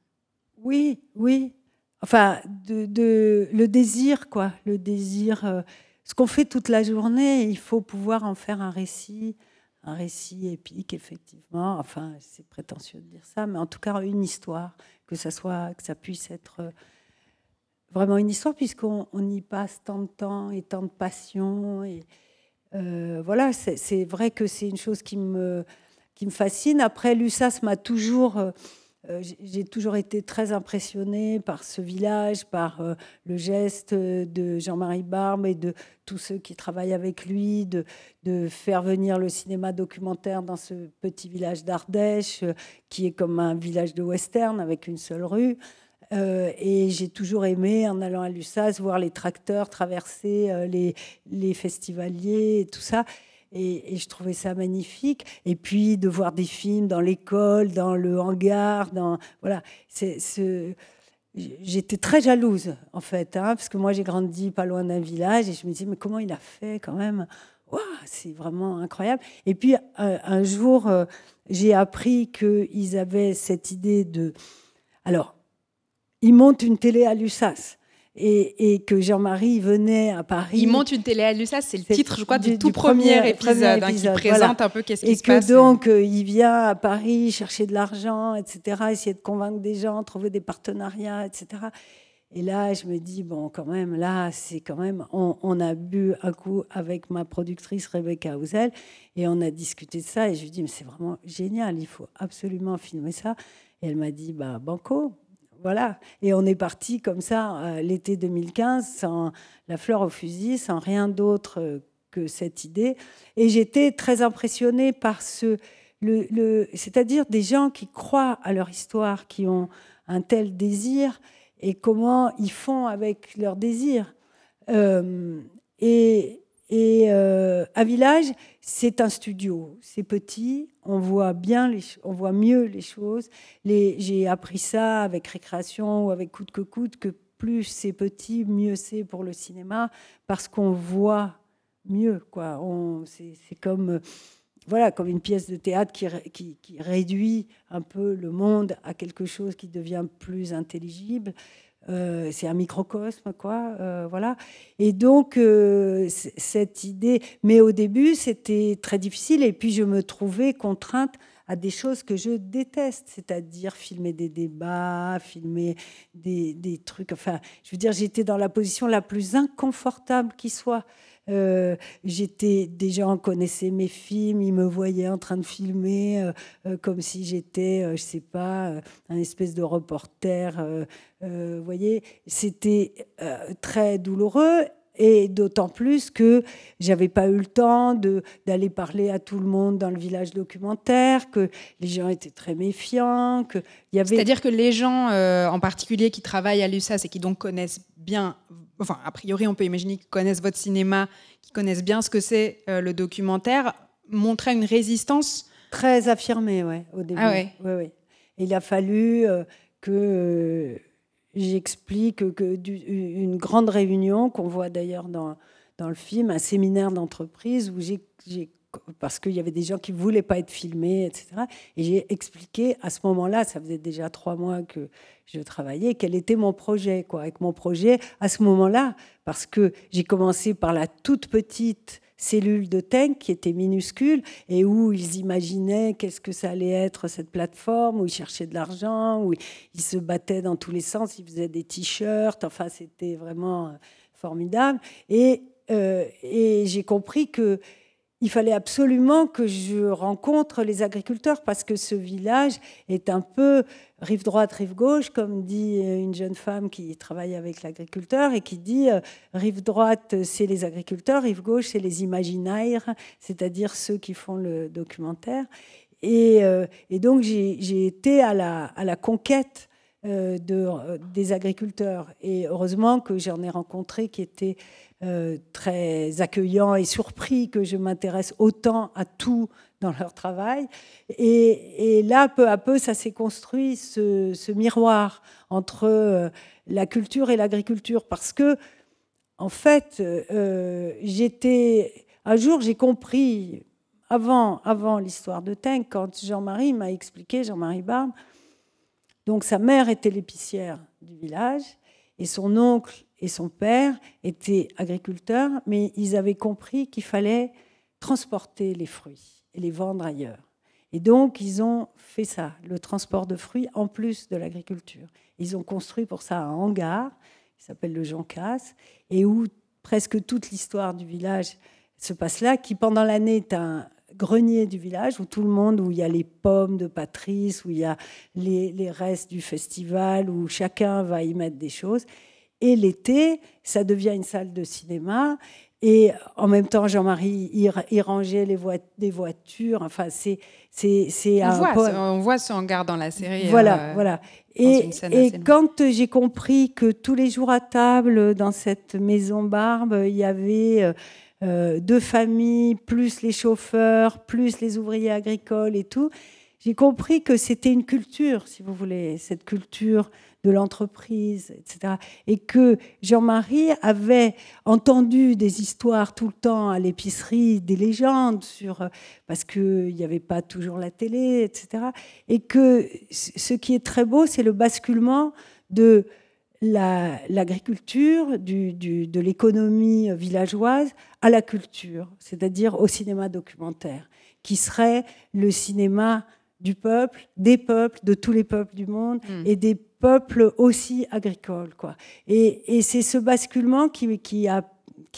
Speaker 2: Oui, oui. Enfin, le désir, quoi. Le désir, ce qu'on fait toute la journée, il faut pouvoir en faire un récit épique, effectivement. Enfin, c'est prétentieux de dire ça, mais en tout cas, une histoire, que ça puisse être vraiment une histoire, puisqu'on y passe tant de temps et tant de passion. Et voilà, c'est vrai que c'est une chose qui me fascine. Après, l'USAS m'a toujours... j'ai toujours été très impressionnée par ce village, par le geste de Jean-Marie Barbe et de tous ceux qui travaillent avec lui, de faire venir le cinéma documentaire dans ce petit village d'Ardèche, qui est comme un village de western avec une seule rue. Et j'ai toujours aimé, en allant à l'USAS, voir les tracteurs traverser les festivaliers et tout ça. Et je trouvais ça magnifique. Et puis de voir des films dans l'école, dans le hangar, voilà. J'étais très jalouse, en fait, parce que moi, j'ai grandi pas loin d'un village et je me disais, mais comment il a fait quand même? Wow, c'est vraiment incroyable. Et puis, un jour, j'ai appris qu'ils avaient cette idée de... Alors, ils montent une télé à l'USAS. Et que Jean-Marie venait à Paris.
Speaker 1: Il monte une télé à l'USAS, c'est le titre, je crois, du tout premier épisode qui présente un peu qu'est-ce qui se passe.
Speaker 2: Et que donc, il vient à Paris chercher de l'argent, etc., essayer de convaincre des gens, trouver des partenariats, etc. Et là, je me dis, bon, quand même, là, c'est quand même... On a bu un coup avec ma productrice Rebecca Hauzel, et on a discuté de ça, et je lui dis, mais c'est vraiment génial, il faut absolument filmer ça. Et elle m'a dit, bah, banco. Voilà, et on est parti comme ça l'été 2015, sans la fleur au fusil, sans rien d'autre que cette idée. Et j'étais très impressionnée par c'est-à-dire des gens qui croient à leur histoire, qui ont un tel désir, et comment ils font avec leur désir. Et un village, c'est un studio. C'est petit, on voit on voit mieux les choses. J'ai appris ça avec Récréation ou avec Coûte que coûte, que plus c'est petit, mieux c'est pour le cinéma, parce qu'on voit mieux, quoi. C'est comme, voilà, comme une pièce de théâtre qui réduit un peu le monde à quelque chose qui devient plus intelligible. C'est un microcosme, quoi. Voilà. Et donc, cette idée... Mais au début, c'était très difficile. Et puis, je me trouvais contrainte à des choses que je déteste, c'est-à-dire filmer des débats, filmer des trucs... Enfin, je veux dire, j'étais dans la position la plus inconfortable qui soit. Des gens connaissaient mes films, ils me voyaient en train de filmer comme si j'étais, je sais pas, un espèce de reporter. Vous voyez, c'était très douloureux. Et d'autant plus que j'avais pas eu le temps d'aller parler à tout le monde dans le village documentaire, que les gens étaient très méfiants, que il y avait...
Speaker 1: C'est-à-dire que les gens, en particulier, qui travaillent à l'USAS et qui donc connaissent bien, enfin, a priori, on peut imaginer qu'ils connaissent votre cinéma, qu'ils connaissent bien ce que c'est le documentaire, montraient une résistance
Speaker 2: très affirmée, ouais, au début.
Speaker 1: Ah ouais.
Speaker 2: Ouais, ouais. Et il a fallu que... j'explique une grande réunion qu'on voit d'ailleurs dans le film, un séminaire d'entreprise où parce qu'il y avait des gens qui ne voulaient pas être filmés, etc. Et j'ai expliqué à ce moment-là, ça faisait déjà 3 mois que je travaillais, quel était mon projet, quoi. Avec mon projet, à ce moment-là, parce que j'ai commencé par la toute petite cellule de Tenk qui était minuscule et où ils imaginaient qu'est-ce que ça allait être cette plateforme, où ils cherchaient de l'argent, où ils se battaient dans tous les sens, ils faisaient des t-shirts, enfin c'était vraiment formidable. Et j'ai compris que il fallait absolument que je rencontre les agriculteurs parce que ce village est un peu rive droite, rive gauche, comme dit une jeune femme qui travaille avec l'agriculteur et qui dit rive droite, c'est les agriculteurs, rive gauche, c'est les imaginaires, c'est-à-dire ceux qui font le documentaire. Et donc, j'ai été à la conquête des agriculteurs. Et heureusement que j'en ai rencontré qui étaient très accueillants et surpris que je m'intéresse autant à tout dans leur travail. Et là, peu à peu, ça s'est construit, ce miroir entre la culture et l'agriculture. Parce que, en fait, un jour, j'ai compris, avant l'histoire de Tenk, quand Jean-Marie m'a expliqué, Jean-Marie Barbe, donc sa mère était l'épicière du village, et son oncle et son père étaient agriculteurs, mais ils avaient compris qu'il fallait transporter les fruits et les vendre ailleurs. Et donc, ils ont fait ça, le transport de fruits en plus de l'agriculture. Ils ont construit pour ça un hangar qui s'appelle le Joncas, et où presque toute l'histoire du village se passe là, qui pendant l'année est un grenier du village où tout le monde, où il y a les pommes de Patrice, où il y a les restes du festival, où chacun va y mettre des choses. Et l'été, ça devient une salle de cinéma. Et en même temps, Jean-Marie, il rangeait des voitures. Enfin, c'est
Speaker 1: on voit ce hangar dans la série.
Speaker 2: Voilà, voilà. Et quand j'ai compris que tous les jours à table, dans cette maison Barbe, il y avait 2 familles, plus les chauffeurs, plus les ouvriers agricoles et tout, j'ai compris que c'était une culture, si vous voulez, cette culture de l'entreprise, etc. Et que Jean-Marie avait entendu des histoires tout le temps à l'épicerie, des légendes parce qu'il n'y avait pas toujours la télé, etc. Et que ce qui est très beau, c'est le basculement de l'agriculture, de l'économie villageoise à la culture, c'est-à-dire au cinéma documentaire, qui serait le cinéma du peuple, des peuples, de tous les peuples du monde, et des peuples aussi agricoles, quoi. Et c'est ce basculement qui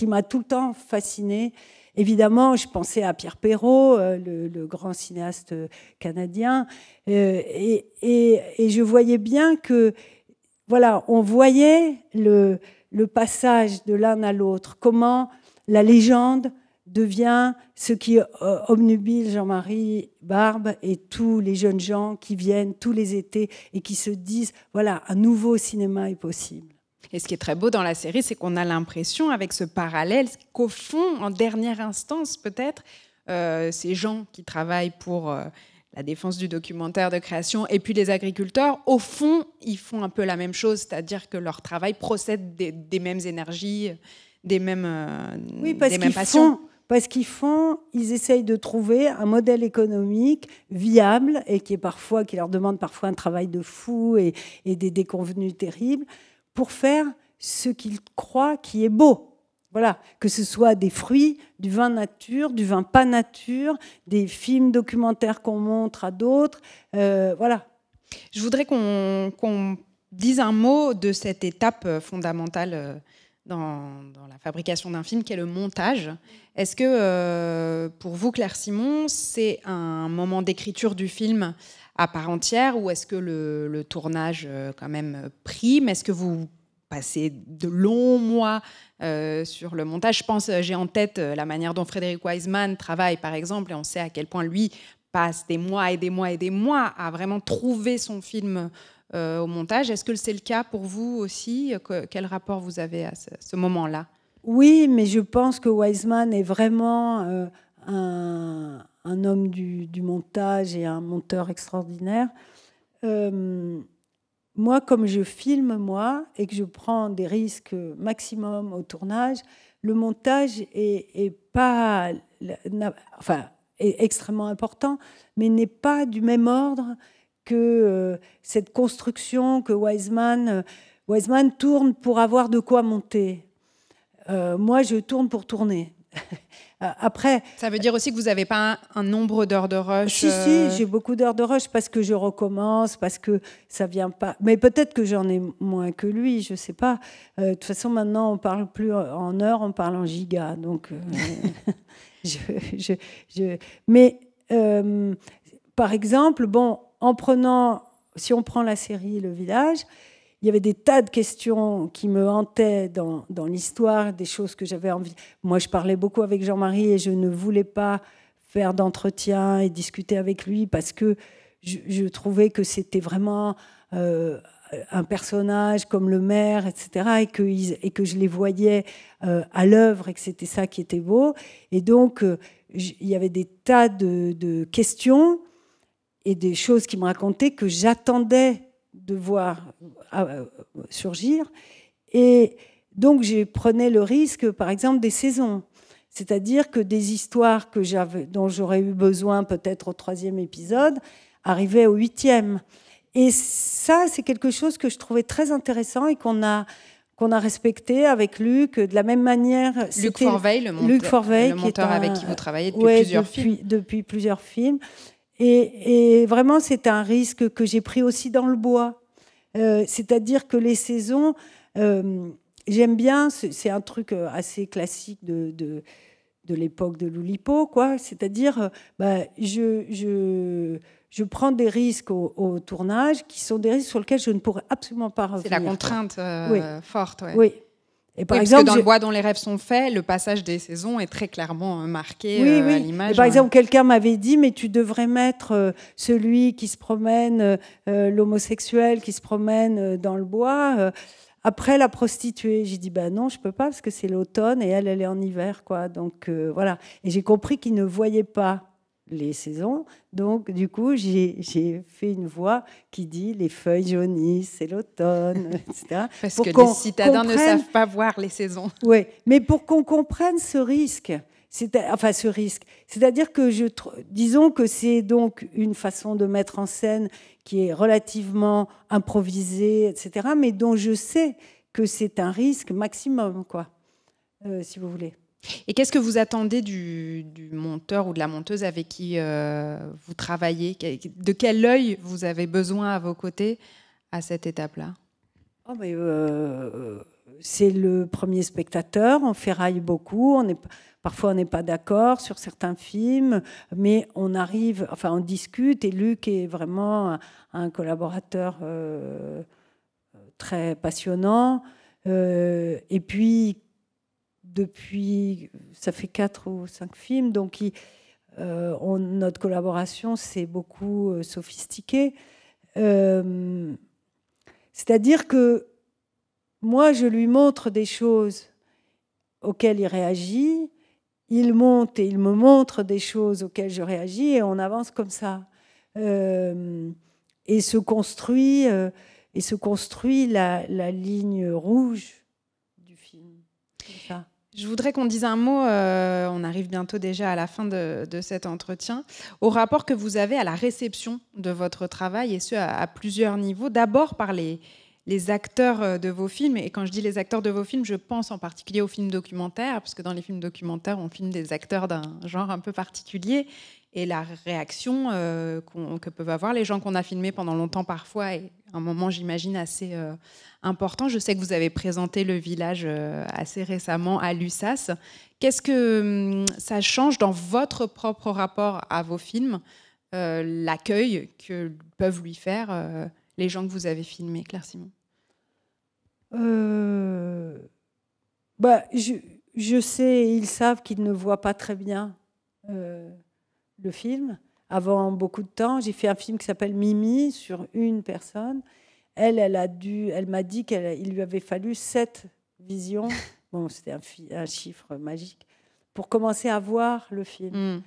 Speaker 2: m'a tout le temps fascinée. Évidemment, je pensais à Pierre Perrault, le grand cinéaste canadien, et je voyais bien que, voilà, on voyait le passage de l'un à l'autre, comment la légende devient ce qui obnubile Jean-Marie Barbe et tous les jeunes gens qui viennent tous les étés et qui se disent, voilà, un nouveau cinéma est possible.
Speaker 1: Et ce qui est très beau dans la série, c'est qu'on a l'impression, avec ce parallèle, qu'au fond, en dernière instance peut-être, ces gens qui travaillent pour la défense du documentaire de création et puis les agriculteurs, au fond, ils font un peu la même chose, c'est-à-dire que leur travail procède des mêmes énergies, des mêmes, des mêmes passions.
Speaker 2: Parce ils essayent de trouver un modèle économique viable et qui leur demande parfois un travail de fou et des déconvenues terribles pour faire ce qu'ils croient qui est beau. Voilà, que ce soit des fruits, du vin nature, du vin pas nature, des films documentaires qu'on montre à d'autres. Voilà.
Speaker 1: Je voudrais qu'on dise un mot de cette étape fondamentale dans la fabrication d'un film, qui est le montage. Est-ce que, pour vous, Claire Simon, c'est un moment d'écriture du film à part entière, ou est-ce que le tournage, quand même, prime? Est-ce que vous passez de longs mois sur le montage? Je pense, j'ai en tête la manière dont Frédéric Wiseman travaille, par exemple, et on sait à quel point lui passe des mois et des mois et des mois à vraiment trouver son film au montage. Est-ce que c'est le cas pour vous aussi? Quel rapport vous avez à ce moment-là?
Speaker 2: Oui, mais je pense que Wiseman est vraiment un homme du montage et un monteur extraordinaire. Moi, comme je filme, et que je prends des risques maximum au tournage, le montage est extrêmement important, mais n'est pas du même ordre que cette construction que Wiseman tourne pour avoir de quoi monter. Moi, je tourne pour tourner. Après,
Speaker 1: ça veut dire aussi que vous n'avez pas un nombre d'heures de rush?
Speaker 2: Si, j'ai beaucoup d'heures de rush parce que je recommence, parce que ça vient pas. Mais peut-être que j'en ai moins que lui, je sais pas. De toute façon, maintenant, on parle plus en heures, on parle en gigas. Donc, Mais par exemple, bon, si on prend la série Le Village, il y avait des tas de questions qui me hantaient dans l'histoire, des choses que j'avais envie. Moi, je parlais beaucoup avec Jean-Marie et je ne voulais pas faire d'entretien et discuter avec lui parce que je trouvais que c'était vraiment un personnage comme le maire, etc., et que je les voyais à l'œuvre et que c'était ça qui était beau. Et donc, il y avait des tas de questions et des choses qui me racontaient que j'attendais de voir surgir. Et donc, je prenais le risque, par exemple, des saisons. C'est-à-dire que des histoires dont j'aurais eu besoin peut-être au 3e épisode arrivaient au 8e. Et ça, c'est quelque chose que je trouvais très intéressant et qu'on a respecté avec Luc de la même manière.
Speaker 1: Luc Forveille, le monteur avec qui vous travaillez
Speaker 2: depuis plusieurs films. Et vraiment, c'est un risque que j'ai pris aussi dans le bois. C'est-à-dire que les saisons, j'aime bien, c'est un truc assez classique de l'époque de l'Oulipo, quoi. C'est-à-dire, je prends des risques au tournage qui sont des risques sur lesquels je ne pourrais absolument pas revenir.
Speaker 1: C'est la contrainte forte. Ouais.
Speaker 2: Oui. Et par exemple,
Speaker 1: parce que dans Le Bois dont les rêves sont faits, le passage des saisons est très clairement marqué à l'image.
Speaker 2: Et par exemple, quelqu'un m'avait dit, mais tu devrais mettre celui qui se promène, l'homosexuel qui se promène dans le bois, après la prostituée. J'ai dit, non, je peux pas parce que c'est l'automne et elle est en hiver, quoi. Donc voilà. Et j'ai compris qu'il ne voyait pas les saisons. Donc, du coup, j'ai fait une voix qui dit les feuilles jaunissent, c'est l'automne, etc.
Speaker 1: Parce que les citadins ne savent pas voir les saisons.
Speaker 2: Oui, mais pour qu'on comprenne ce risque, c'est-à-dire que disons que c'est donc une façon de mettre en scène qui est relativement improvisée, etc., mais dont je sais que c'est un risque maximum, quoi, si vous voulez.
Speaker 1: Et qu'est-ce que vous attendez du monteur ou de la monteuse avec qui vous travaillez? De quel œil vous avez besoin à vos côtés à cette étape-là?
Speaker 2: C'est le premier spectateur, on ferraille beaucoup, parfois on n'est pas d'accord sur certains films, mais on discute, et Luc est vraiment un collaborateur très passionnant. Et puis, ça fait 4 ou 5 films, donc notre collaboration s'est beaucoup sophistiquée. C'est-à-dire que moi, je lui montre des choses auxquelles il réagit, il monte et il me montre des choses auxquelles je réagis, et on avance comme ça. Et se construit la ligne rouge du film. Comme ça.
Speaker 1: Je voudrais qu'on dise un mot, on arrive bientôt déjà à la fin de cet entretien, au rapport que vous avez à la réception de votre travail, et ce, à plusieurs niveaux. D'abord par les acteurs de vos films, et quand je dis les acteurs de vos films, je pense en particulier aux films documentaires, parce que dans les films documentaires, on filme des acteurs d'un genre un peu particulier, et la réaction que peuvent avoir les gens qu'on a filmés pendant longtemps parfois est un moment, j'imagine, assez important. Je sais que vous avez présenté le village assez récemment à l'USAS. Qu'est-ce que ça change dans votre propre rapport à vos films, l'accueil que peuvent lui faire les gens que vous avez filmés, Claire Simon?
Speaker 2: Je sais, ils savent qu'ils ne voient pas très bien le film. Avant beaucoup de temps, j'ai fait un film qui s'appelle Mimi sur une personne. Elle m'a dit qu'il lui avait fallu 7 visions. Bon, c'était un chiffre magique pour commencer à voir le film.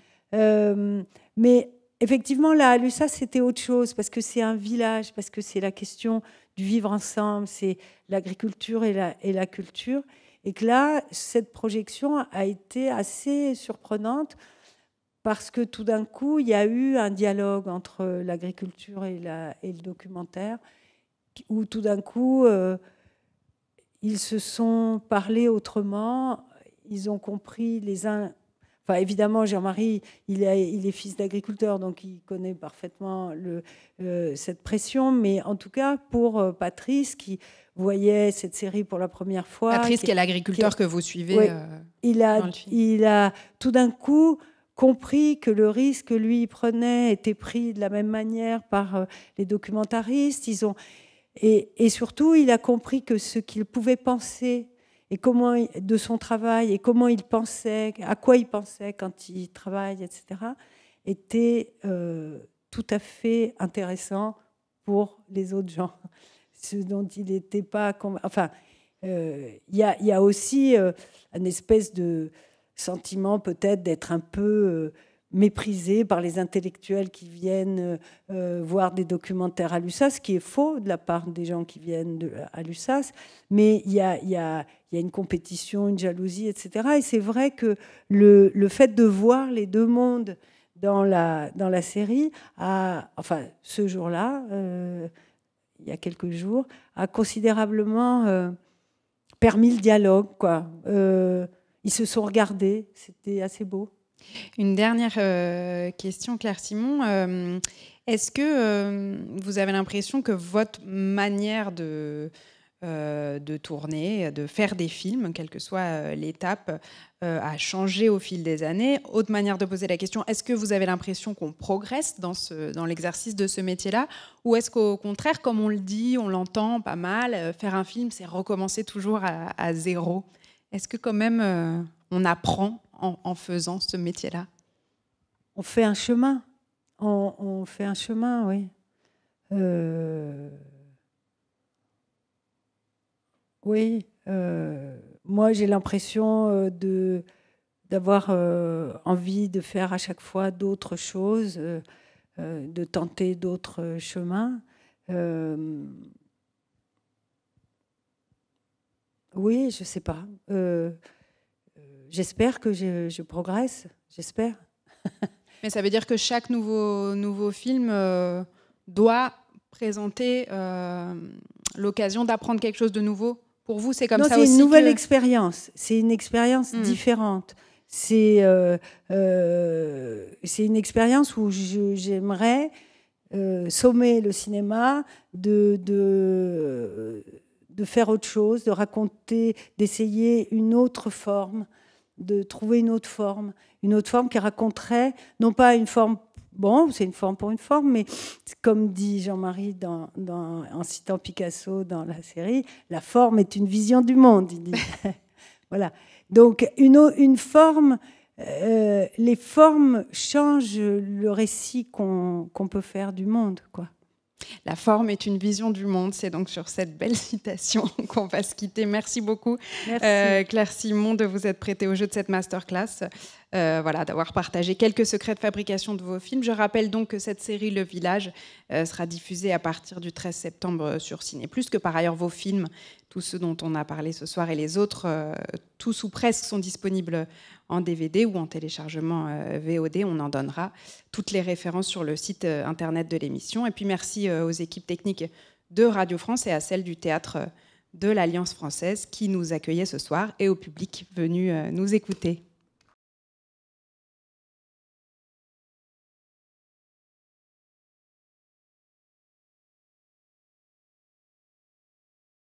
Speaker 2: Mais effectivement, là, à l'USAS, c'était autre chose, parce que c'est un village, parce que c'est la question du vivre ensemble, c'est l'agriculture et la culture. Et que là, cette projection a été assez surprenante, parce que tout d'un coup, il y a eu un dialogue entre l'agriculture et le documentaire, où tout d'un coup, ils se sont parlé autrement, ils ont compris les uns... Enfin, évidemment, Jean-Marie, il est fils d'agriculteur, donc il connaît parfaitement cette pression. Mais en tout cas, pour Patrice, qui voyait cette série pour la première fois...
Speaker 1: Patrice, qui est l'agriculteur que vous suivez dans le film.
Speaker 2: Il a tout d'un coup compris que le risque que lui prenait était pris de la même manière par les documentaristes. Et surtout, il a compris que ce qu'il pouvait penser et comment de son travail et comment il pensait, à quoi il pensait quand il travaille, etc., était tout à fait intéressant pour les autres gens. Ce dont il n'était pas... Enfin, il y a aussi une espèce de sentiment peut-être d'être un peu méprisé par les intellectuels qui viennent voir des documentaires à l'USAS, ce qui est faux de la part des gens qui viennent à l'USAS, mais il y a une compétition, une jalousie, etc. Et c'est vrai que le fait de voir les deux mondes dans la série, enfin ce jour-là, il y a quelques jours, a considérablement permis le dialogue, quoi. Ils se sont regardés, c'était assez beau.
Speaker 1: Une dernière question, Claire Simon. Est-ce que vous avez l'impression que votre manière de tourner, de faire des films, quelle que soit l'étape, a changé au fil des années? Autre manière de poser la question, est-ce que vous avez l'impression qu'on progresse dans l'exercice de ce métier-là? Ou est-ce qu'au contraire, comme on le dit, on l'entend pas mal, faire un film, c'est recommencer toujours à zéro? Est-ce que quand même on apprend en faisant ce métier-là?
Speaker 2: On fait un chemin. On fait un chemin, oui. Oui. Moi, j'ai l'impression d'avoir envie de faire à chaque fois d'autres choses, de tenter d'autres chemins. Oui, je ne sais pas. J'espère que je progresse, j'espère.
Speaker 1: Mais ça veut dire que chaque nouveau film doit présenter l'occasion d'apprendre quelque chose de nouveau. Pour vous, c'est comme ça aussi?
Speaker 2: C'est une nouvelle expérience. C'est une expérience différente. C'est une expérience où j'aimerais sommer le cinéma de faire autre chose, de raconter, d'essayer une autre forme, de trouver une autre forme qui raconterait, non pas une forme, bon, c'est une forme pour une forme, mais comme dit Jean-Marie en citant Picasso dans la série, la forme est une vision du monde, il dit. Voilà. Donc, une forme, les formes changent le récit qu'on peut faire du monde, quoi.
Speaker 1: La forme est une vision du monde. C'est donc sur cette belle citation qu'on va se quitter. Merci beaucoup, Claire Simon, de vous être prêtée au jeu de cette masterclass. Voilà, d'avoir partagé quelques secrets de fabrication de vos films. Je rappelle donc que cette série Le Village sera diffusée à partir du 13 septembre sur Ciné+, que par ailleurs vos films, tous ceux dont on a parlé ce soir et les autres, tous ou presque, sont disponibles en DVD ou en téléchargement VOD. On en donnera toutes les références sur le site internet de l'émission. Et puis merci aux équipes techniques de Radio France et à celles du théâtre de l'Alliance française qui nous accueillaient ce soir et au public venu nous écouter.